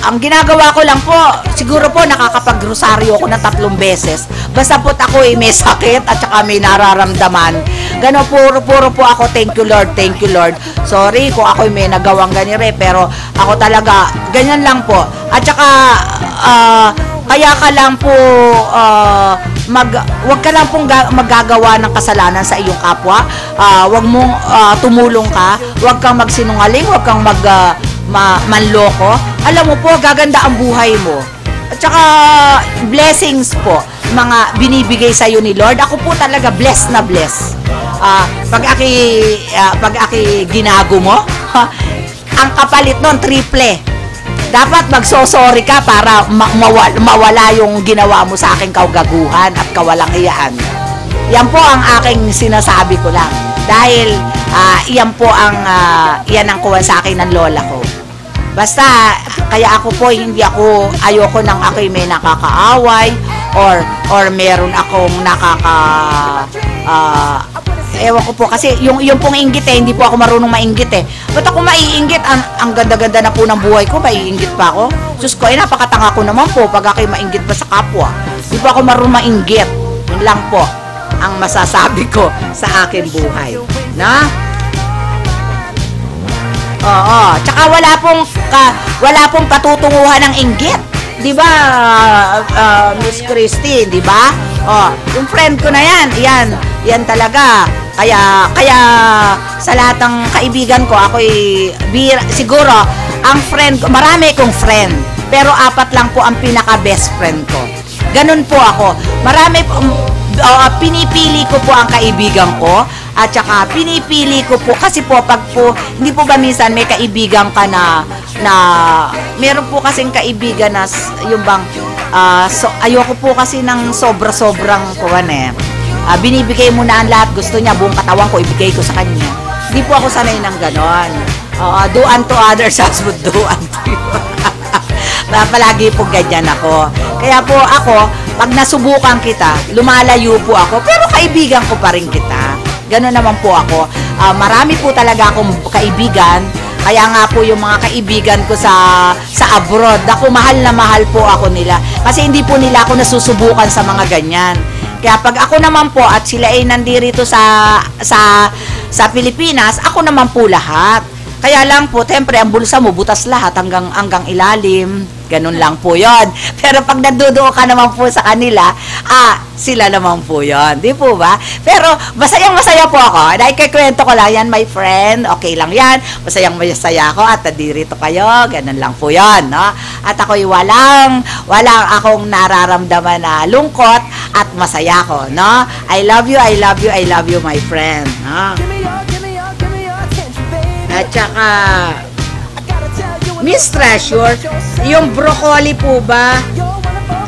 ang ginagawa ko lang po, siguro po nakakapag-rosaryo ako ng 3 beses. Basta po ako may sakit at saka may nararamdaman. Gano, puro po ako, thank you Lord, thank you Lord. Sorry kung ako may nagawang ganire, pero ako talaga, ganyan lang po. At saka, kaya ka lang po, wag ka lang pong magagawa ng kasalanan sa iyong kapwa. Wag mong tumulong ka, wag kang magsinungaling, wag kang manloko. Alam mo po, gaganda ang buhay mo. At saka blessings po, mga binibigay sa iyo ni Lord. Ako po talaga blessed na blessed. Pag aki ginago mo, ang kapalit nun triple. Dapat magsosorry ka para mawala yung ginawa mo sa aking kagaguhan at kawalang iyaan. Yan po ang aking sinasabi ko lang. Dahil yan po yan ang kuha sa akin ng lola ko. Basta, kaya ako po, ayoko nang ako'y may nakakaaway or meron akong ewan ko po, kasi yung pong inggit hindi po ako marunong mainggit Ba't ako maiinggit? Ang ganda-ganda na po ng buhay ko, maiinggit pa ako? Diyos ko, napakatanga ko naman po pag ako'y mainggit pa sa kapwa. Hindi po ako marunong mainggit. Yun lang po ang masasabi ko sa akin buhay. Na? Oo. Tsaka wala pong patutunguhan ng inggit. Di ba, Miss Christine, di ba? Yung friend ko na yan talaga. Kaya sa lahat ng kaibigan ko, ako'y siguro, ang friend ko, marami kong friend, pero 4 lang po ang pinaka-best friend ko. Ganun po ako. Marami po, pinipili ko po ang kaibigan ko, at saka pinipili ko po, kasi po, hindi po ba minsan may kaibigan ka na meron po kasing kaibigan na, yung bang, ayoko po kasi ng sobra-sobrang binibigay mo na ang lahat, gusto niya, buong katawan ko, ibigay ko sa kanya. Hindi po ako sanay ng ganon. Do unto others as would do unto you. Palagi po ganyan ako. Kaya po ako, pag nasubukan kita, lumalayo po ako, pero kaibigan ko pa rin kita. Ganon naman po ako. Marami po talaga akong kaibigan. Kaya nga po yung mga kaibigan ko sa abroad, mahal na mahal po ako nila. Kasi hindi po nila ako nasusubukan sa mga ganyan. Kaya pag ako naman po at sila ay nandirito sa Pilipinas, ako naman po lahat. Kaya lang po, siyempre, ang bulsa mo, butas lahat hanggang ilalim. Ganun lang po yon. Pero pag nanduduo ka naman po sa kanila, sila naman po yon. Di po ba? Pero masayang-masaya po ako. Nakikikwento ko lang yan, my friend. Okay lang yan. Masayang-masaya ako at nadirito kayo. Ganun lang po yon. No? At ako'y walang akong nararamdaman na lungkot at masaya ko. No? I love you, I love you, I love you, my friend. No? At saka, Miss Treasure, yung broccoli po ba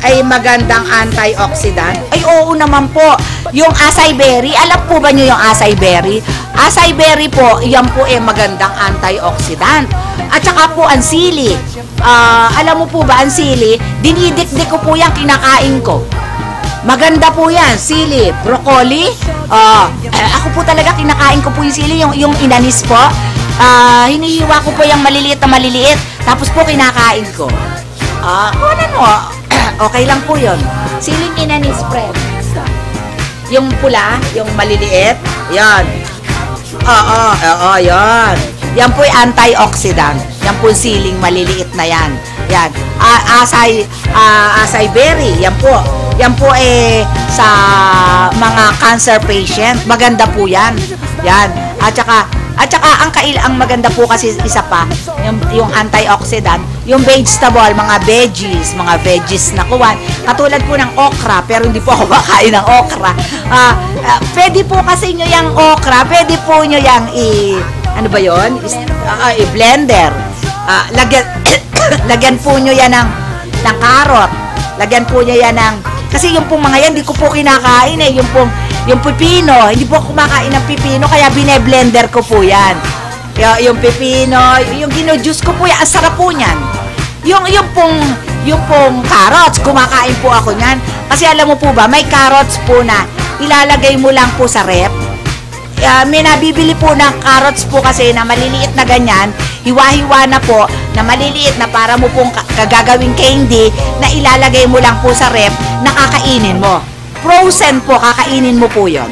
ay magandang antioxidant? Ay, oo naman po. Yung acai berry, alam po ba nyo yung acai berry? Acai berry po, yan po ay magandang antioxidant. At saka po ang sili. Alam mo po ba ang sili? Dinidikdik ko po yan, kinakain ko. Maganda po yan, sili, broccoli. Ako po talaga kinakain ko po yung sili, yung inanis po. Hinihiwa ko po yung maliliit na maliliit. Tapos po kinakain ko. Ano mo? Okay lang po yun. Siling inanis, friend. Yung pula, yung maliliit. Yan. Yan. Yan po yung antioxidant. Yan po yung siling maliliit na yan. Yan. Acai berry. Yan po. Yan po sa mga cancer patient. Maganda po yan. Yan. At saka ang maganda po kasi isa pa, yung antioxidant, yung vegetable, mga veggies na kuwan, katulad po ng okra, pero hindi po ako makain ng okra. Pwede po kasi nyo yung okra, pwede po nyo yung i-blender. Lagyan po nyo yan ng carrot. Lagyan po nyo yan ng, kasi yung pong mga yan, hindi ko po kinakain yung pipino, hindi po ako kumakain ng pipino, kaya bine-blender ko po yan. Yung pipino, yung gino-juice ko po yan, ang sarap po niyan. Yung pong carrots, kumakain po ako niyan. Kasi alam mo po ba, may carrots po na ilalagay mo lang po sa rep. May nabibili po ng carrots po kasi na maliliit na ganyan, hiwa-hiwa na po, na maliliit na para mo pong gagawing candy, na ilalagay mo lang po sa rep, nakakainin mo. Frozen po, kakainin mo po yun.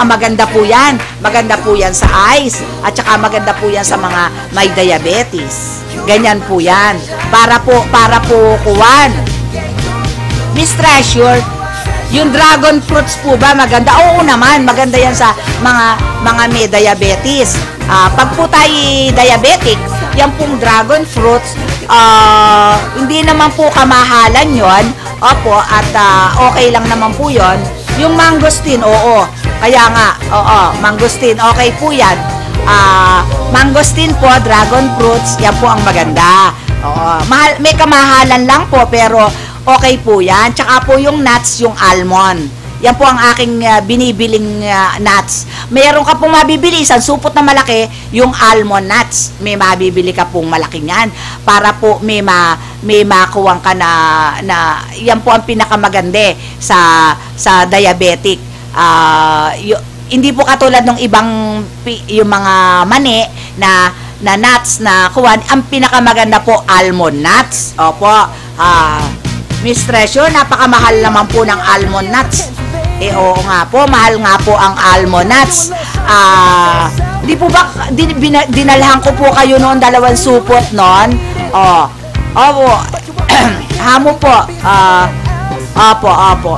Maganda po yan. Maganda po yan sa eyes. At saka maganda po yan sa mga may diabetes. Ganyan po yan. Para po kuwan. Miss Treasure, yung dragon fruits po ba maganda? Oo naman, maganda yan sa mga may diabetes. Pag po tayo diabetic, yan pong dragon fruits, hindi naman po kamahalan yon. Opo, at okay lang naman po yon. Yung mangosteen, oo. Kaya nga, mangosteen, okay po yan. Mangosteen po, dragon fruits, yan po ang maganda. Oo. May kamahalan lang po, pero okay po yan. Tsaka po yung nuts, yung almond. Yan po ang aking binibiling nuts. Mayroon ka pong mabibili, isang supot na malaki, yung almond nuts. May mabibili ka pong malaki yan. Para po may makuwang ka na yan po ang pinakamaganda sa diabetic. Hindi po katulad ng ibang yung mga mani na nuts na kuwan, ang pinakamaganda po almond nuts. Opo. Miss Treasure, napakamahal naman po ng almond nuts. Oo nga po, mahal nga po ang almond nuts. Di po ba dinalhan ko po kayo noon 2 supot noon? Opo. Hamo po. Opo.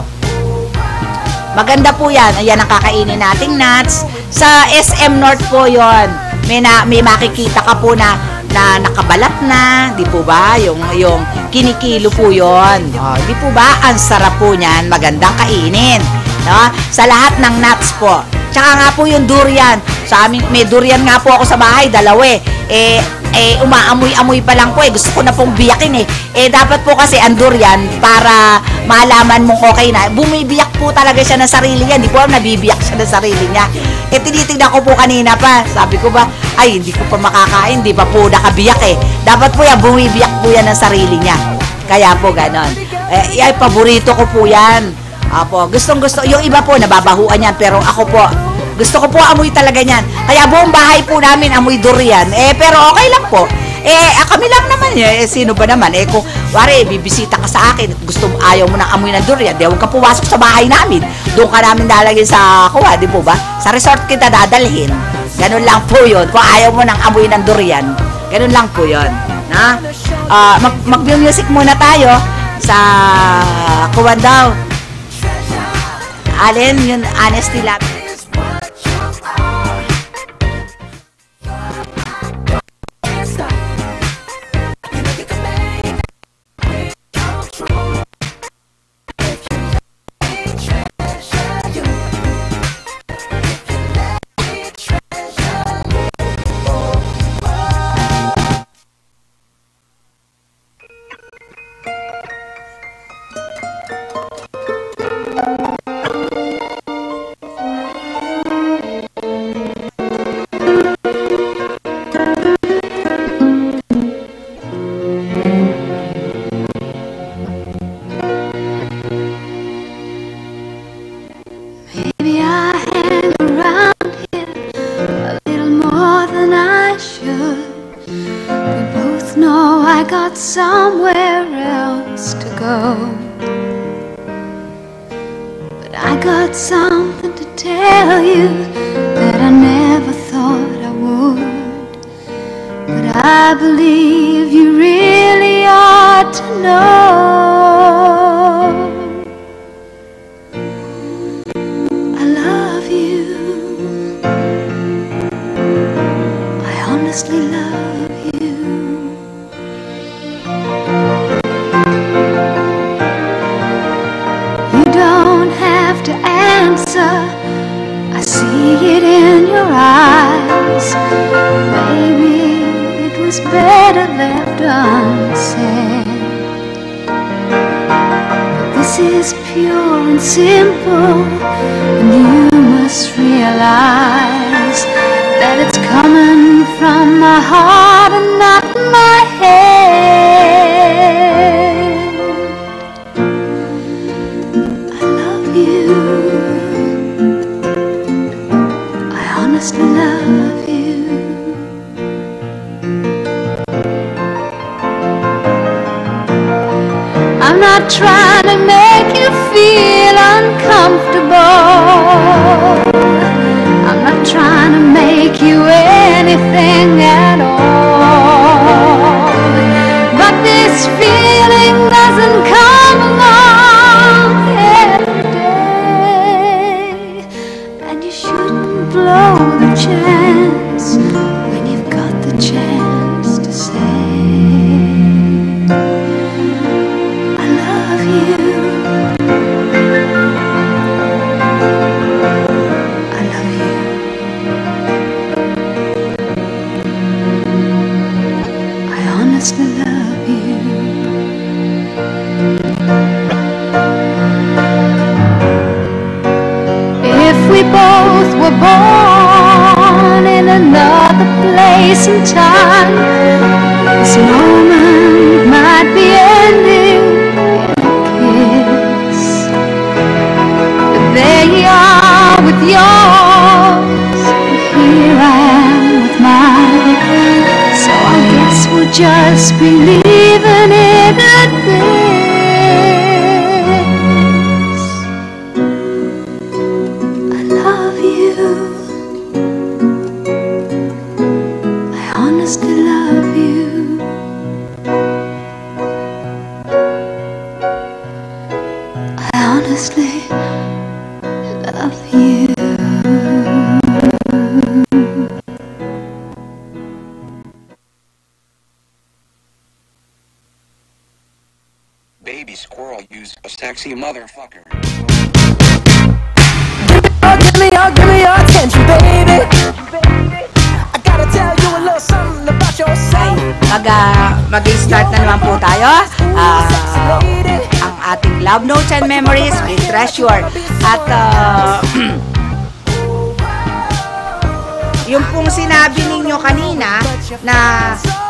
Maganda po yan. Ayan ang kakainin nating nuts. Sa SM North po yon. May makikita ka po na nakabalat na, di po ba? Yung kinikilo po yon. Di po ba? Ang sarap po niyan. Magandang kainin. No? Sa lahat ng nuts po. Tsaka nga po yung durian. Sa amin, may durian nga po ako sa bahay, 2 umaamoy-amoy pa lang po gusto ko na pong biyakin dapat po kasi ang durian para malaman mong okay na, bumibiyak po talaga siya ng sarili niya, hindi po nabibiyak siya ng sarili niya. Tinitignan ko po kanina pa, sabi ko ba, ay hindi ko pa makakain, di pa po nakabiyak dapat po yan, bumibiyak po yan ng sarili niya, kaya po ganon. Paborito ko po yan. Gustong-gusto, yung iba po nababahuan yan, pero ako po gusto ko po amoy talaga niyan. Kaya buong bahay po namin amoy durian. Pero okay lang po. Kami lang naman. Sino ba naman? Kung wari, bibisita ka sa akin at ayaw mo ng amoy ng durian, huwag ka pumasok sa bahay namin. Doon ka namin lalagyan sa kuha, di po ba? Sa resort kita dadalhin. Ganun lang po yun. Kung ayaw mo ng amoy ng durian, ganun lang po yun. Na? Mag-music muna tayo sa kuwan daw. Alin, yun, Honesty Love. Maybe I hang around here a little more than I should. We both know I got somewhere else to go. But I got something to tell you that I never thought I would. But I believe you really ought to know. I love you. I honestly love you. You don't have to answer. I see it in your eyes. Maybe it was better left unsaid. But this is pure and simple, and you must realize that it's coming from my heart and not my head. I love you. I honestly love you. I'm not trying to make you feel uncomfortable. I'm not trying to make you anything at all. But this feeling doesn't come along every day, and you shouldn't blow the chance when you've got the chance to say, I love you. I love you. I honestly love you. If we both were born in another place and time, this moment might be ending in a kiss. But there you are with yours, and here I am with mine. So I guess we'll just be leaving it at this. I love you. I honestly love you. I honestly love you. Baby squirrel, use a sexy motherfucker. Give me your attention, baby. I gotta tell you a little something about yourself. Mag-start na naman po tayo. Ang ating Love Notes and Memories with Treasure. At yung pong sinabi ninyo kanina na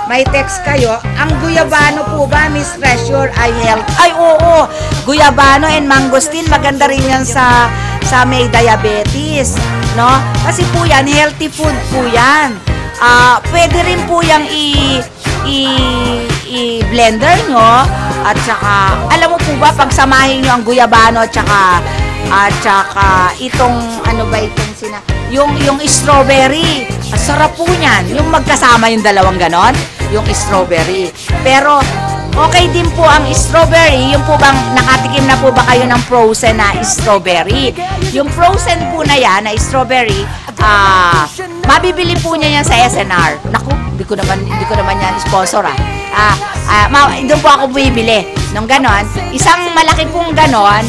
may text kayo, ang guyabano po ba, Miss Treasure, ay health? Ay, oo, guyabano and mangosteen, maganda rin yan sa may diabetes, no? Kasi po yan, healthy food po yan. Pwede rin po yung i-blender nyo, at saka, alam mo po ba, pagsamahin nyo ang guyabano at saka itong, ano ba itong yung strawberry, Ang sarap po niyan. Yung magkasama yung dalawang ganon, yung strawberry. Pero, okay din po ang strawberry. Yung po bang nakatikim na po ba kayo ng frozen na strawberry? Yung frozen po na yan, na strawberry, mabibili po niya yan sa SNR. Naku, hindi ko naman yan sponsor doon po ako bibili nung ganon. Isang malaki pong ganon,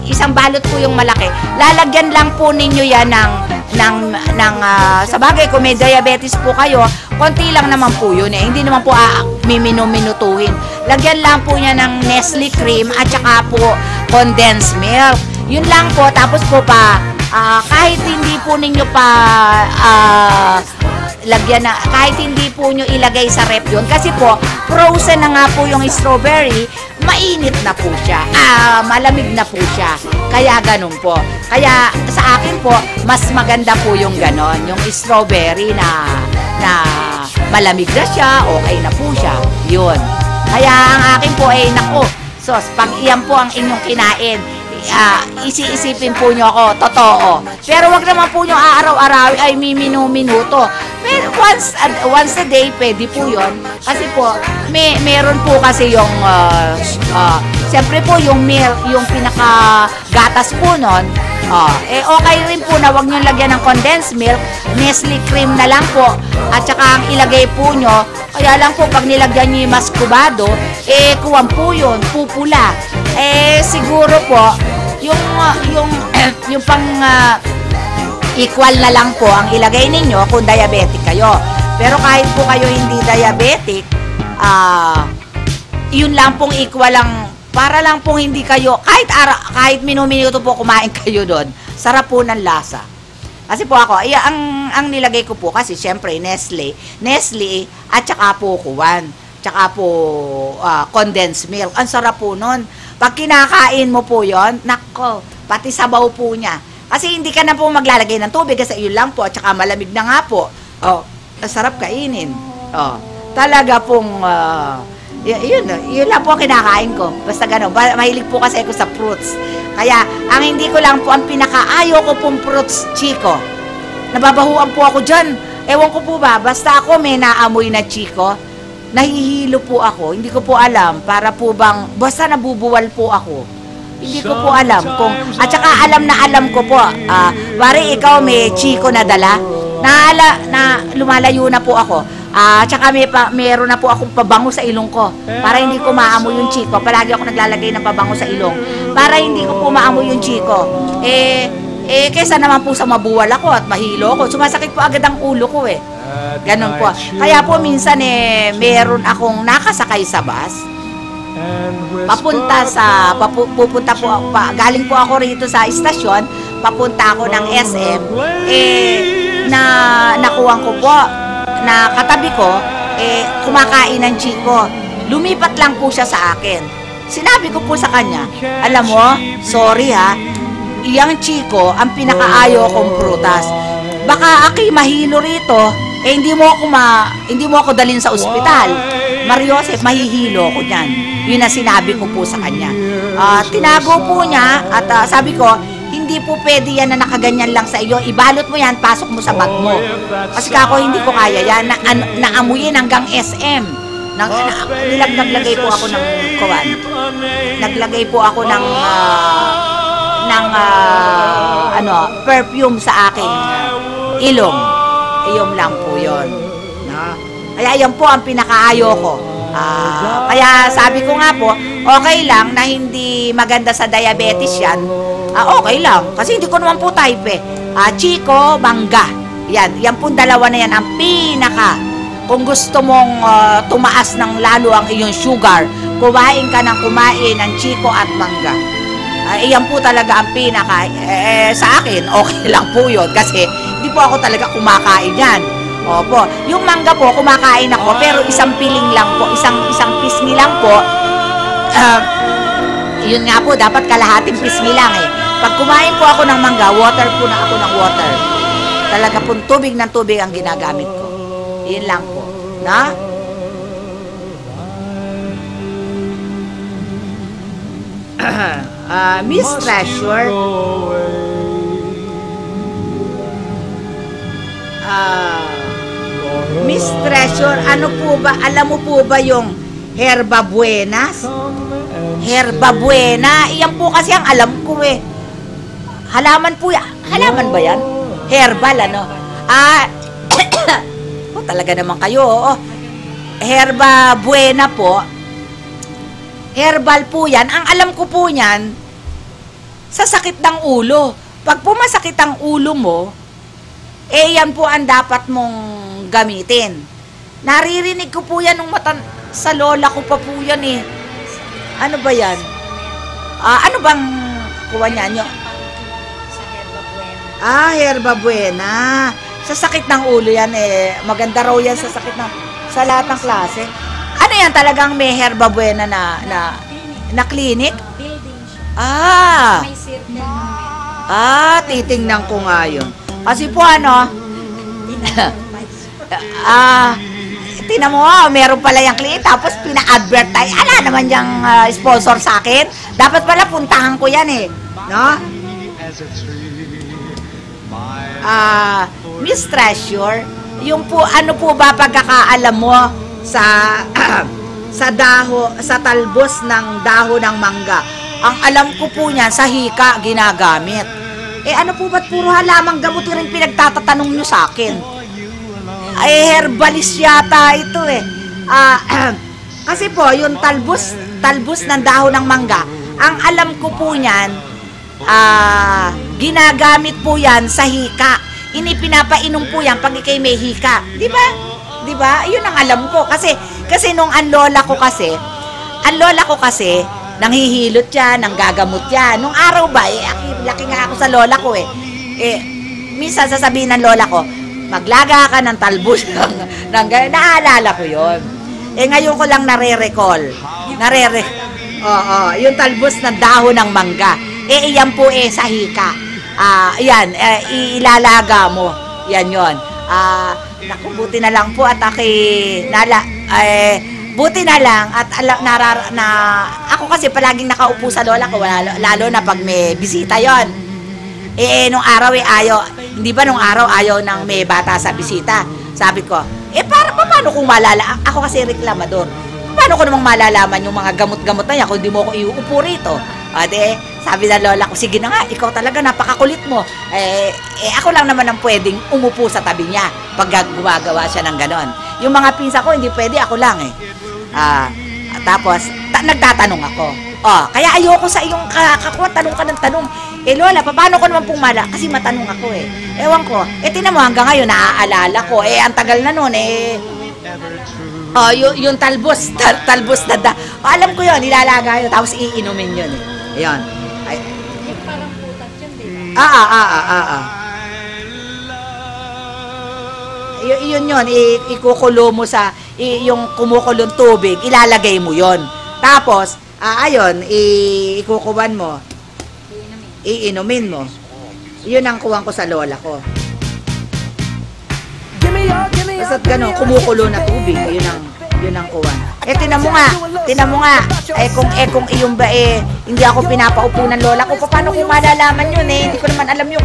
isang balot po yung malaki. Lalagyan lang po ninyo yan sa bagay kung may diabetes po kayo, konti lang naman po yun eh. Hindi naman po minutuhin. Lagyan lang po niya ng Nestle cream at saka po condensed milk. Yun lang po. Tapos po kahit hindi po ninyo lagyan na, kahit hindi po nyo ilagay sa rep yun, kasi po frozen na nga po yung strawberry, mainit na po siya, malamig na po siya, kaya ganun po. Kaya sa akin po, mas maganda po yung ganon, yung strawberry na malamig na siya, okay na po siya, yun. Kaya ang akin po ay nako, sos, pag iyan po ang inyong kinain, isi-isipin po nyo ako, totoo. Pero wag naman po nyo araw-araw ay minuto. Pero once a day, pwede po yun. Kasi po, meron po kasi yung, siyempre po yung milk, yung pinaka-gatas po nun, okay rin po na wag nyo lagyan ng condensed milk, Nestle cream na lang po, at saka ang ilagay po nyo, kaya lang po pag nilagyan nyo yung mascubado, kuwan po yun, pupula. Siguro po, yung pang equal na lang po ang ilagay ninyo kung diabetic kayo. Pero kahit po kayo hindi diabetic, yun lang pong equal lang, para lang pong hindi kayo, kahit minuto po kumain kayo doon, sarap po ng lasa. Kasi po ako, ang nilagay ko po kasi syempre Nestle, at saka po kuwan, tsaka po condensed milk. Ang sarap po nun. Pag kinakain mo po yon, nako, pati sabaw po niya. Kasi hindi ka na po maglalagay ng tubig kasi yun lang po, at saka malamig na nga po. Sarap kainin. Talaga pong, yun lang po ang kinakain ko. Basta gano'n, mahilig po kasi ako sa fruits. Kaya, ang hindi ko lang po, ang pinakaayo ko pong fruits, Chico. Nababahuan po ako dyan. Ewan ko po ba, basta ako may naamoy na Chico, nahihilo po ako, hindi ko po alam, para po bang, basta nabubuwal po ako. Hindi ko po alam kung, at saka alam ko po, pare ikaw may Chico na dala, na lumalayo na po ako, at saka meron na po akong pabango sa ilong ko, para hindi ko maamoy yung Chico, palagi ako naglalagay ng pabango sa ilong, para hindi ko po maamoy yung Chico, kesa naman po sa mabuwal ako at mahilo ako, sumasakit po agad ang ulo ko Ganon po. Kaya po minsan meron akong nakasakay sa bus. Pupunta po ako, galing po ako rito sa istasyon, papunta ako ng SM, nakuha ko po, na katabi ko, kumakain ng Chico. Lumipat lang po siya sa akin. Sinabi ko po sa kanya, alam mo, sorry iyang Chico, ang pinakaayo kong prutas. Baka ako'y mahilo rito, hindi mo ako dalhin sa ospital. Mariosep, mahihilo ko diyan. Yun ang sinabi ko po sa kanya. Tinago po niya at sabi ko, hindi po pwede yan na nakaganyan lang sa iyo. Ibalot mo yan, pasok mo sa bag mo. Kasi ako hindi ko kaya yan. Naamuyin hanggang SM. Naglagay po ako ng kuwan. Naglagay po ako ng perfume sa aking ilong. Iyong lang po yun. Kaya yan po ang pinakaayo ko. Kaya sabi ko nga po, okay lang na hindi maganda sa diabetes yan. Okay lang. Kasi hindi ko naman po type Chico, mangga. Yan po dalawa na yan. Ang pinaka. Kung gusto mong tumaas ng lalo ang iyong sugar, kumain ka ng kumain ng Chico at mangga. Iyan po talaga ang pinaka. Sa akin, okay lang po yun. Kasi hindi po ako talaga kumakain yan. Opo. Yung mangga po, kumakain ako, pero isang piling lang po, isang pisngi lang po. Yun nga po, dapat kalahating pisngi lang Pag kumain po ako ng mangga, water po na ako ng water. Talaga po, tubig ng tubig ang ginagamit ko. Yun lang po. Na? Miss Treasure, Miss Treasure, ano po ba, alam mo po ba yung Herba Buenas? Herba Buena, iyan po kasi ang alam ko eh. Halaman po yan. Halaman ba yan? Herbal, ano? Oh, talaga naman kayo, oo. Herba Buena po. Herbal po yan. Ang alam ko po yan, sa sakit ng ulo. Pag pumasakit ang ulo mo, yan po ang dapat mong gamitin. Naririnig ko po yan nung sa lola ko pa po yan eh. Ano ba yan? Ano bang kuha niya nyo? Herba Buena. Sa sakit ng ulo yan eh. Maganda raw yan sa sakit ng... Sa lahat ng klase. Ano yan talagang may Herba Buena na clinic? Titingnan ko nga yun. Kasi po ano, tinan mo, meron pala yung clinic, tapos pina-advertise. Ala naman yung sponsor sa akin. Dapat pala puntahan ko yan eh. No? Miss Treasure, yung po, ano po ba pagkakaalam mo sa sa talbos ng dahon ng mangga? Ang alam ko po niyan, sa hika ginagamit. Ano po ba't puro halamang gamot rin pinagtatatanong nyo sa akin? Herbalist yata ito eh. Kasi po, yung talbos ng dahon ng mangga, ang alam ko po niyan, ginagamit po yan sa hika. Pinapainom po yan pag ikay may hika. Di ba? Di ba? Yun ang alam ko. Kasi nung ang lola ko kasi, nanghihilot yan, nanggagamot yan. Nung araw ba, laki nga ako sa lola ko eh. Minsan sasabihin ng lola ko, maglaga ka ng talbos ng naalala ko yon. Ngayon ko lang nare-recall. Yung talbos ng dahon ng mangga. Iyan po sa hika. Yan, ilalaga mo. Yan yon. Naku, buti na lang po at buti na lang at ako kasi palaging nakaupo sa lola ko, lalo na pag may bisita yon. Nung araw hindi ba nung araw ayaw ng may bata sa bisita? Sabi ko, paano kung ako kasi reklamador. Paano ko namang malalaman yung mga gamot-gamot na yan kung di mo ako iuupo rito? Sabi ng lola ko, sige na nga, ikaw talaga napakakulit mo. Ako lang naman ang pwedeng umupo sa tabi niya pag gumagawa siya ng ganon. Yung mga pinsa ko, hindi pwede, ako lang eh. Tapos, nagtatanong ako. Kaya ayoko sa iyong kakuha, tanong ka ng tanong. Lola, paano ko naman pong kasi matanong ako eh. Ewan ko, tinan mo hanggang ngayon, naaalala ko. Ang tagal na nun yung talbos na alam ko yun, nilalaga yun, tapos iinumin yun eh. Ayun. Parang putat yun, diba? Yun, ikukulo mo sa, yung kumukulong tubig, ilalagay mo yon. Tapos, ayun, ikukuban mo, iinumin mo. Yun ang kuwang ko sa lola ko. Basta't gano'n, kumukulo na tubig, yun ang kuwan. Tinan mo nga, kung iyon ba hindi ako pinapaupo ng lola ko, paano kung malalaman yun hindi ko naman alam yun.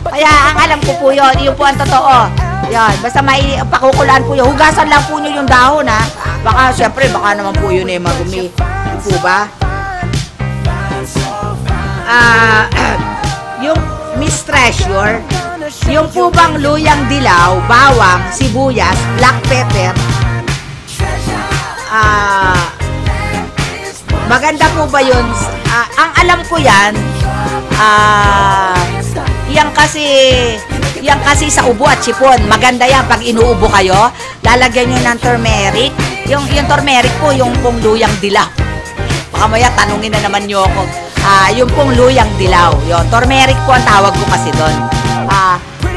Kaya ang alam ko po yun po ang totoo. Yan, basta pakukulaan po yun, hugasan lang po nyo yung dahon baka naman po yun marumi. Po ba? Yung Miss Treasure, yung po bang luyang dilaw, bawang, sibuyas, black pepper, maganda po ba yun? Ang alam ko yan, yan kasi sa ubo at sipon. Maganda yan pag inuubo kayo. Lalagyan nyo ng turmeric. Yung turmeric po, yung pong luyang dilaw. Baka maya tanungin na naman nyo ako. Yung pong luyang dilaw. Yung turmeric po ang tawag ko kasi doon.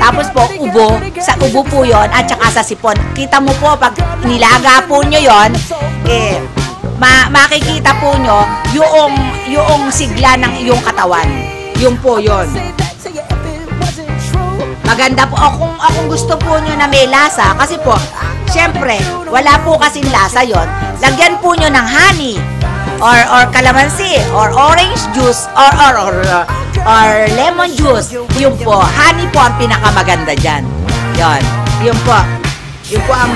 Tapos po, ubo. Sa ubo po yon at saka sa sipon. Kita mo po, pag nilaga po nyo yon, makikita po nyo yung sigla ng iyong katawan. Yung po yon. Maganda po. Kung gusto po nyo na may lasa, kasi po, syempre, wala po kasing lasa yon. Lagyan po nyo ng honey, or calamansi, or orange juice, or lemon juice. Yung po, honey po ang pinakamaganda dyan. Yon. Yun po. Yun po ang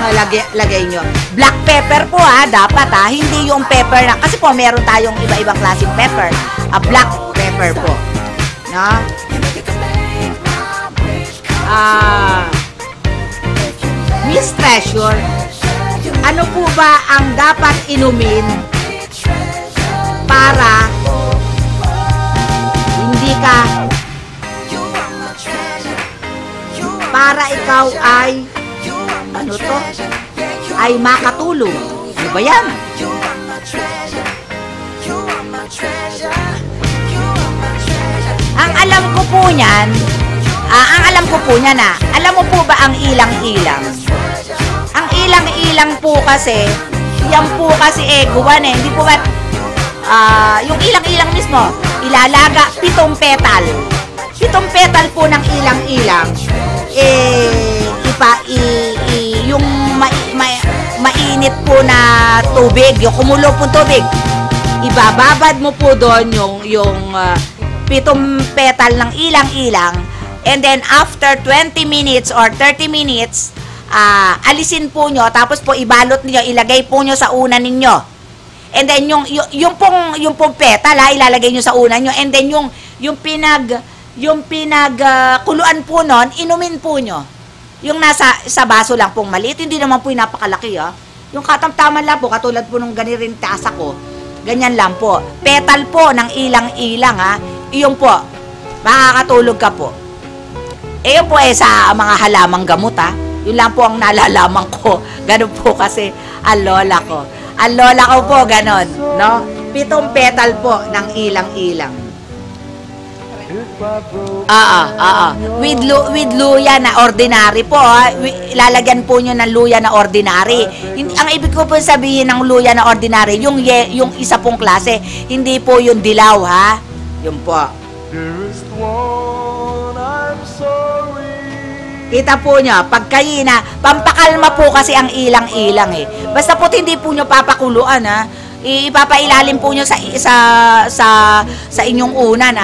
lagay nyo. Black pepper po dapat hindi yung pepper na, kasi po meron tayong iba-ibang klaseng pepper. Black pepper po. No? Miss Treasure, ano po ba ang dapat inumin para hindi ka, para ikaw ay ay makatulog? Ano ba yan? Ang alam ko po niyan, alam mo po ba ang ilang-ilang? Ang ilang-ilang po kasi, yan po kasi eguan hindi po ba, yung ilang-ilang mismo, ilalaga 7 petal. 7 petal po ng ilang-ilang, yung mainit po na tubig, yung kumulo po tubig, ibababad mo po doon yung 7 petal ng ilang-ilang, and then after 20 minutes or 30 minutes, alisin po nyo, tapos po ibalot niyo, ilagay po nyo sa unan ninyo. And then yung pong petal ilalagay nyo sa unan nyo, and then yung pinagkuluan po nun, inumin po nyo. Yung sa baso lang pong maliit, hindi naman po yung napakalaki Yung katamtaman lang po, katulad po nung ganirin tasa ko, ganyan lang po. Petal po ng ilang-ilang iyon po, makakatulog ka po. Yun po sa mga halamang gamot yun lang po ang nalalaman ko. Ganun po kasi ang lola ko. Ang lola ko po ganon, no? 7 petal po ng ilang-ilang. With luya na ordinary po. Lalagyan po nyo ng luya na ordinary. Ang ibig ko po sabihin ng luya na ordinary, yung isa pong klase, hindi po yung dilaw Yun po. Kita po nyo, pag kayo pampakalma po kasi ang ilang-ilang Basta po hindi po nyo papakuluan ipapailalim po nyo sa inyong unan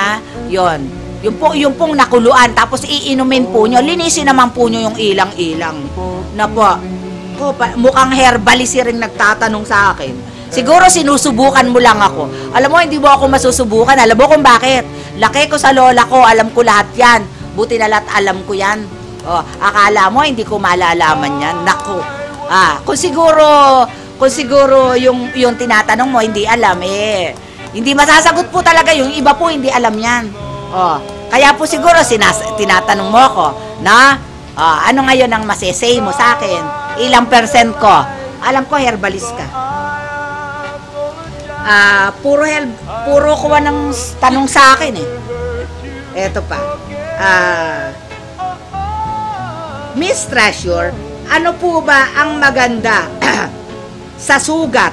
Yon. Yung pong nakuluan, tapos iinumin po nyo, linisin naman po nyo yung ilang-ilang. Na po, mukhang herbalist rin nagtatanong sa akin. Siguro sinusubukan mo lang ako. Alam mo, hindi mo ako masusubukan. Alam mo kung bakit? Laki ko sa lola ko, alam ko lahat yan. Buti na lahat alam ko yan. Akala mo, hindi ko malalaman yan. Naku. Kung siguro yung tinatanong mo, hindi alam hindi masasagot po talaga yung iba po, hindi alam yan. Kaya po siguro tinatanong mo ako, na ano ngayon ang masesay mo sa akin? Ilang percent ko? Alam ko, herbalist ka. Puro kuha ng tanong sa akin Eto pa. Miss Treasure, ano po ba ang maganda sa sugat?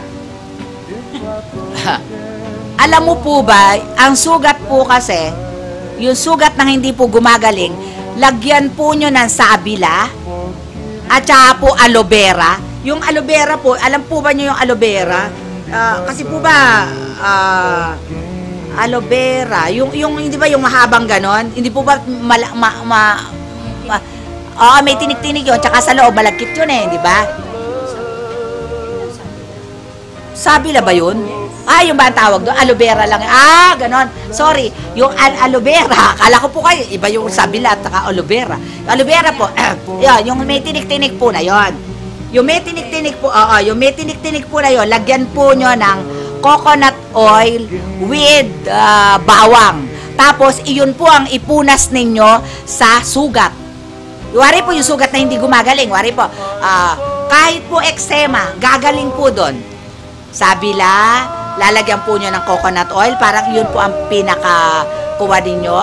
Alam mo po ba, ang sugat po kasi, yung sugat na hindi po gumagaling, lagyan po nyo ng sabila at saka po aloe vera. Yung aloe vera po, alam po ba nyo yung aloe vera? Kasi po ba, aloe vera, yung hindi ba yung mahabang ganon? Hindi po ba may tinik-tinik yun, tsaka sa loob, malagkit yun di ba? Sabila ba yun? Yung ba ang tawag doon? Aloe vera lang. Ganon. Sorry. Yung aloe vera, akala ko po kayo, iba yung sabila at aloe vera. Yung aloe vera po, yung may tinik-tinik po na yon. Yung may tinik-tinik po, na yon, lagyan po nyo ng coconut oil with bawang. Tapos, iyon po ang ipunas ninyo sa sugat. Wari po yung sugat na hindi gumagaling. Wari po, kahit po eczema, gagaling po doon. Sabila, lalagyan po nyo ng coconut oil, parang yun po ang pinaka-kuha ninyo,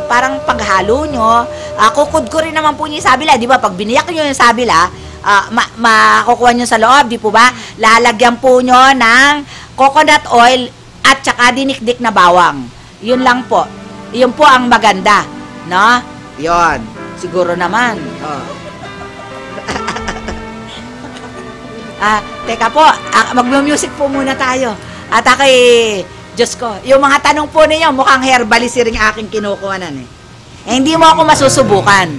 parang paghalo nyo. Kukod ko rin naman po nyo yung sabila, di ba? Pag biniyak nyo yung sabila, makukuha nyo sa loob, di po ba? Lalagyan po nyo ng coconut oil at saka dinikdik na bawang. Yun lang po. Yun po ang maganda. No? Yun. Siguro naman. Teka po, mag-music po muna tayo. At Diyos ko, yung mga tanong po ninyo, mukhang herbalist rin aking kinukuhanan hindi mo ako masusubukan.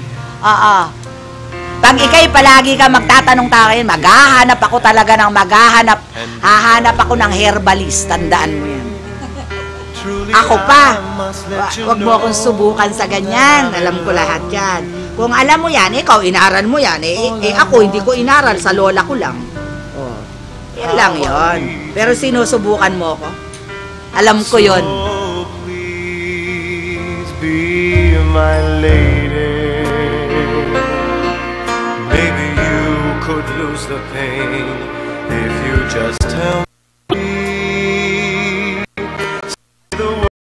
Pag ikay palagi ka magtatanong-tanong, maghahanap ako talaga ng hahanap ako ng herbalist, tandaan mo yan. Ako pa, wag mo akong subukan sa ganyan, alam ko lahat yan. Kung alam mo yan, ikaw inaral mo yan, ako hindi ko inaral, sa lola ko lang. Oh, yan lang yon. Pero sinusubukan mo ko, alam ko yon. So please be my lady. Maybe you could lose the pain if you just tell